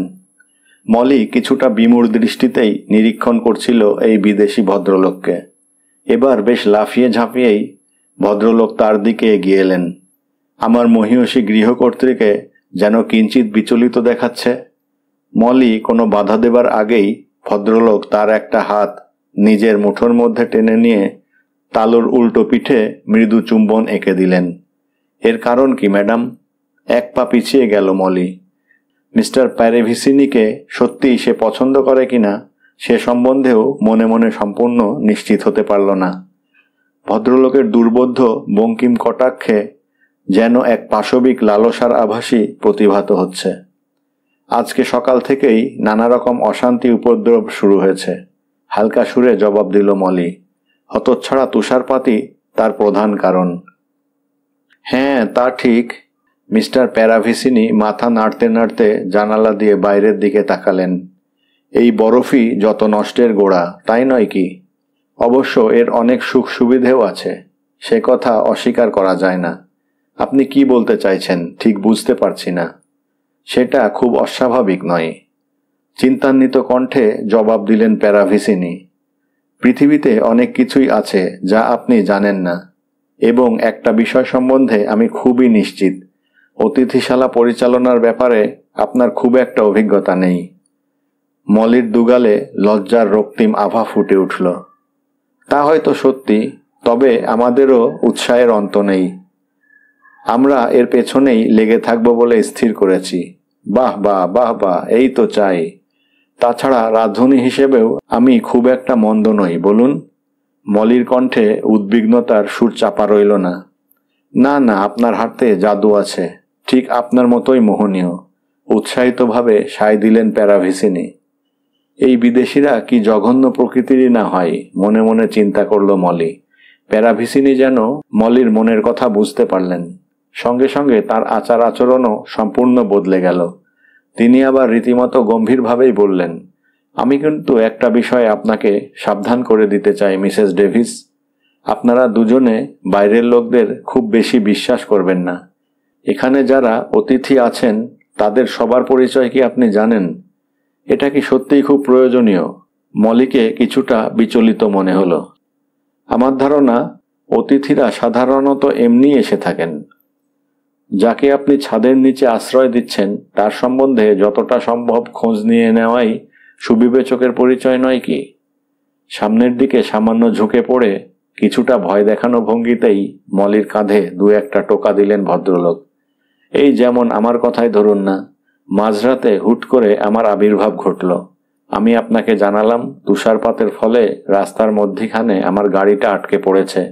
মলি কিছুটা বিমূঢ় দৃষ্টিতেই নিরীক্ষণ করছিল এই বিদেশি ভদ্রলোককে। এবার বেশ লাফিয়ে ঝাঁপিয়েই ভদ্রলোক তার দিকে এগিয়ে এলেন। আমার মহিয়সী গৃহকর্ত্রীকে যেন কিঞ্চিত বিচলিত দেখাচ্ছে। মলি কোনো বাধা দেবার আগেই ভদ্রলোক তার একটা হাত নিজের মুঠোর মধ্যে টেনে নিয়ে তালুর উল্টো পিঠে মৃদু চুম্বন এঁকে দিলেন। এর কারণ কি ম্যাডাম? এক পা পিছিয়ে গেল মলি। মিস্টার প্যারিভিসিনিকে সত্যিই সে পছন্দ করে কিনা সে সম্বন্ধেও মনে মনে সম্পূর্ণ নিশ্চিত হতে পারল না। ভদ্রলোকের দুর্বোধ্য বঙ্কিম কটাক্ষে যেন এক পাশবিক লালসার আভাসই প্রতিভাত হচ্ছে। আজকে সকাল থেকেই নানা রকম অশান্তি উপদ্রব শুরু হয়েছে, হালকা সুরে জবাব দিল মলি। হতচ্ছাড়া তুষারপাতই তার প্রধান কারণ। হ্যাঁ, তা ঠিক। মিস্টার প্যারাভিসিনি মাথা নাড়তে নাড়তে জানালা দিয়ে বাইরের দিকে তাকালেন। এই বরফই যত নষ্টের গোড়া, তাই নয় কি? অবশ্য এর অনেক সুখ সুবিধেও আছে, সে কথা অস্বীকার করা যায় না। আপনি কি বলতে চাইছেন ঠিক বুঝতে পারছি না। সেটা খুব অস্বাভাবিক নয়, চিন্তান্বিত কণ্ঠে জবাব দিলেন প্যারাভিসিনি। পৃথিবীতে অনেক কিছুই আছে যা আপনি জানেন না, এবং একটা বিষয় সম্বন্ধে আমি খুবই নিশ্চিত, অতিথিশালা পরিচালনার ব্যাপারে আপনার খুব একটা অভিজ্ঞতা নেই। মলির দুগালে লজ্জার রক্তিম আভা ফুটে উঠল। তা হয়তো সত্যি, তবে আমাদেরও উৎসাহের অন্ত নেই। আমরা এর পেছনেই লেগে থাকবো বলে স্থির করেছি। বাহ বাহ বাহ বাহ, এই তো চাই। তাছাড়া রাঁধুনি হিসেবেও আমি খুব একটা মন্দ নই, বলুন। মলির কণ্ঠে উদ্বিগ্নতার সুর চাপা রইল না। না না, আপনার হাতে জাদু আছে, ঠিক আপনার মতোই মোহনীয়, উৎসাহিতভাবে সায় দিলেন প্যারাভিসিনি। এই বিদেশিরা কি জঘন্য প্রকৃতিরই না হয়, মনে মনে চিন্তা করল মলি। প্যারাভিসিনি যেন মলির মনের কথা বুঝতে পারলেন। সঙ্গে সঙ্গে তার আচার আচরণও সম্পূর্ণ বদলে গেল। তিনি আবার রীতিমতো গম্ভীরভাবেই বললেন, আমি কিন্তু একটা বিষয়ে আপনাকে সাবধান করে দিতে চাই মিসেস ডেভিস। আপনারা দুজনে বাইরের লোকদের খুব বেশি বিশ্বাস করবেন না। এখানে যারা অতিথি আছেন তাদের সবার পরিচয় কি আপনি জানেন? এটা কি সত্যিই খুব প্রয়োজনীয়? মলিকে কিছুটা বিচলিত মনে হলো। আমার ধারণা অতিথিরা সাধারণত এমনি এসে থাকেন। যাকে আপনি ছাদের নিচে আশ্রয় দিচ্ছেন তার সম্বন্ধে যতটা সম্ভব খোঁজ নিয়ে নেওয়াই সুবিবেচকের পরিচয় নয় কি? সামনের দিকে সামান্য ঝুঁকে পড়ে কিছুটা ভয় দেখানো ভঙ্গিতেই মলির কাঁধে দু একটা টোকা দিলেন ভদ্রলোক। এই যেমন আমার কথাই ধরুন না, মাঝরাতে হুট করে আমার আবির্ভাব ঘটল। আমি আপনাকে জানালাম তুষারপাতের ফলে রাস্তার মধ্যিখানে আমার গাড়িটা আটকে পড়েছে।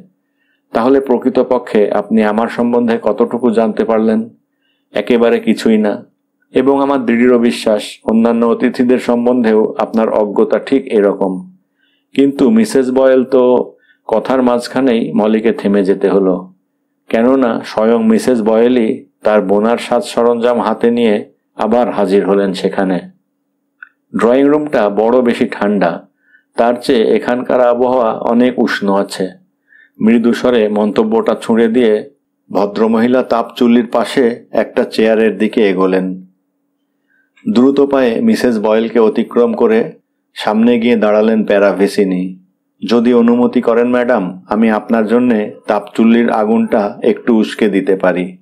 তাহলে প্রকৃতপক্ষে আপনি আমার সম্বন্ধে কতটুকু জানতে পারলেন? একেবারে কিছুই না। এবং আমার দৃঢ় বিশ্বাস অন্যান্য অতিথিদের সম্বন্ধেও আপনার অজ্ঞতা ঠিক এরকম। কিন্তু মিসেস বয়েল তো... কথার মাঝখানেই মলিকে থেমে যেতে হলো, কেননা স্বয়ং মিসেস বয়েলই তার বোনার সাজ সরঞ্জাম হাতে নিয়ে আবার হাজির হলেন সেখানে। ড্রয়িং রুমটা বড় বেশি ঠান্ডা, তার চেয়ে এখানকার আবহাওয়া অনেক উষ্ণ আছে। মৃদুস্বরে মন্তব্যটা ছুঁড়ে দিয়ে ভদ্রমহিলা তাপচুল্লির পাশে একটা চেয়ারের দিকে এগোলেন। দ্রুত পায়ে মিসেস বয়েলকে অতিক্রম করে সামনে গিয়ে দাঁড়ালেন প্যারাভেসিনি। যদি অনুমতি করেন ম্যাডাম, আমি আপনার জন্যে তাপচুল্লির আগুনটা একটু উস্কে দিতে পারি।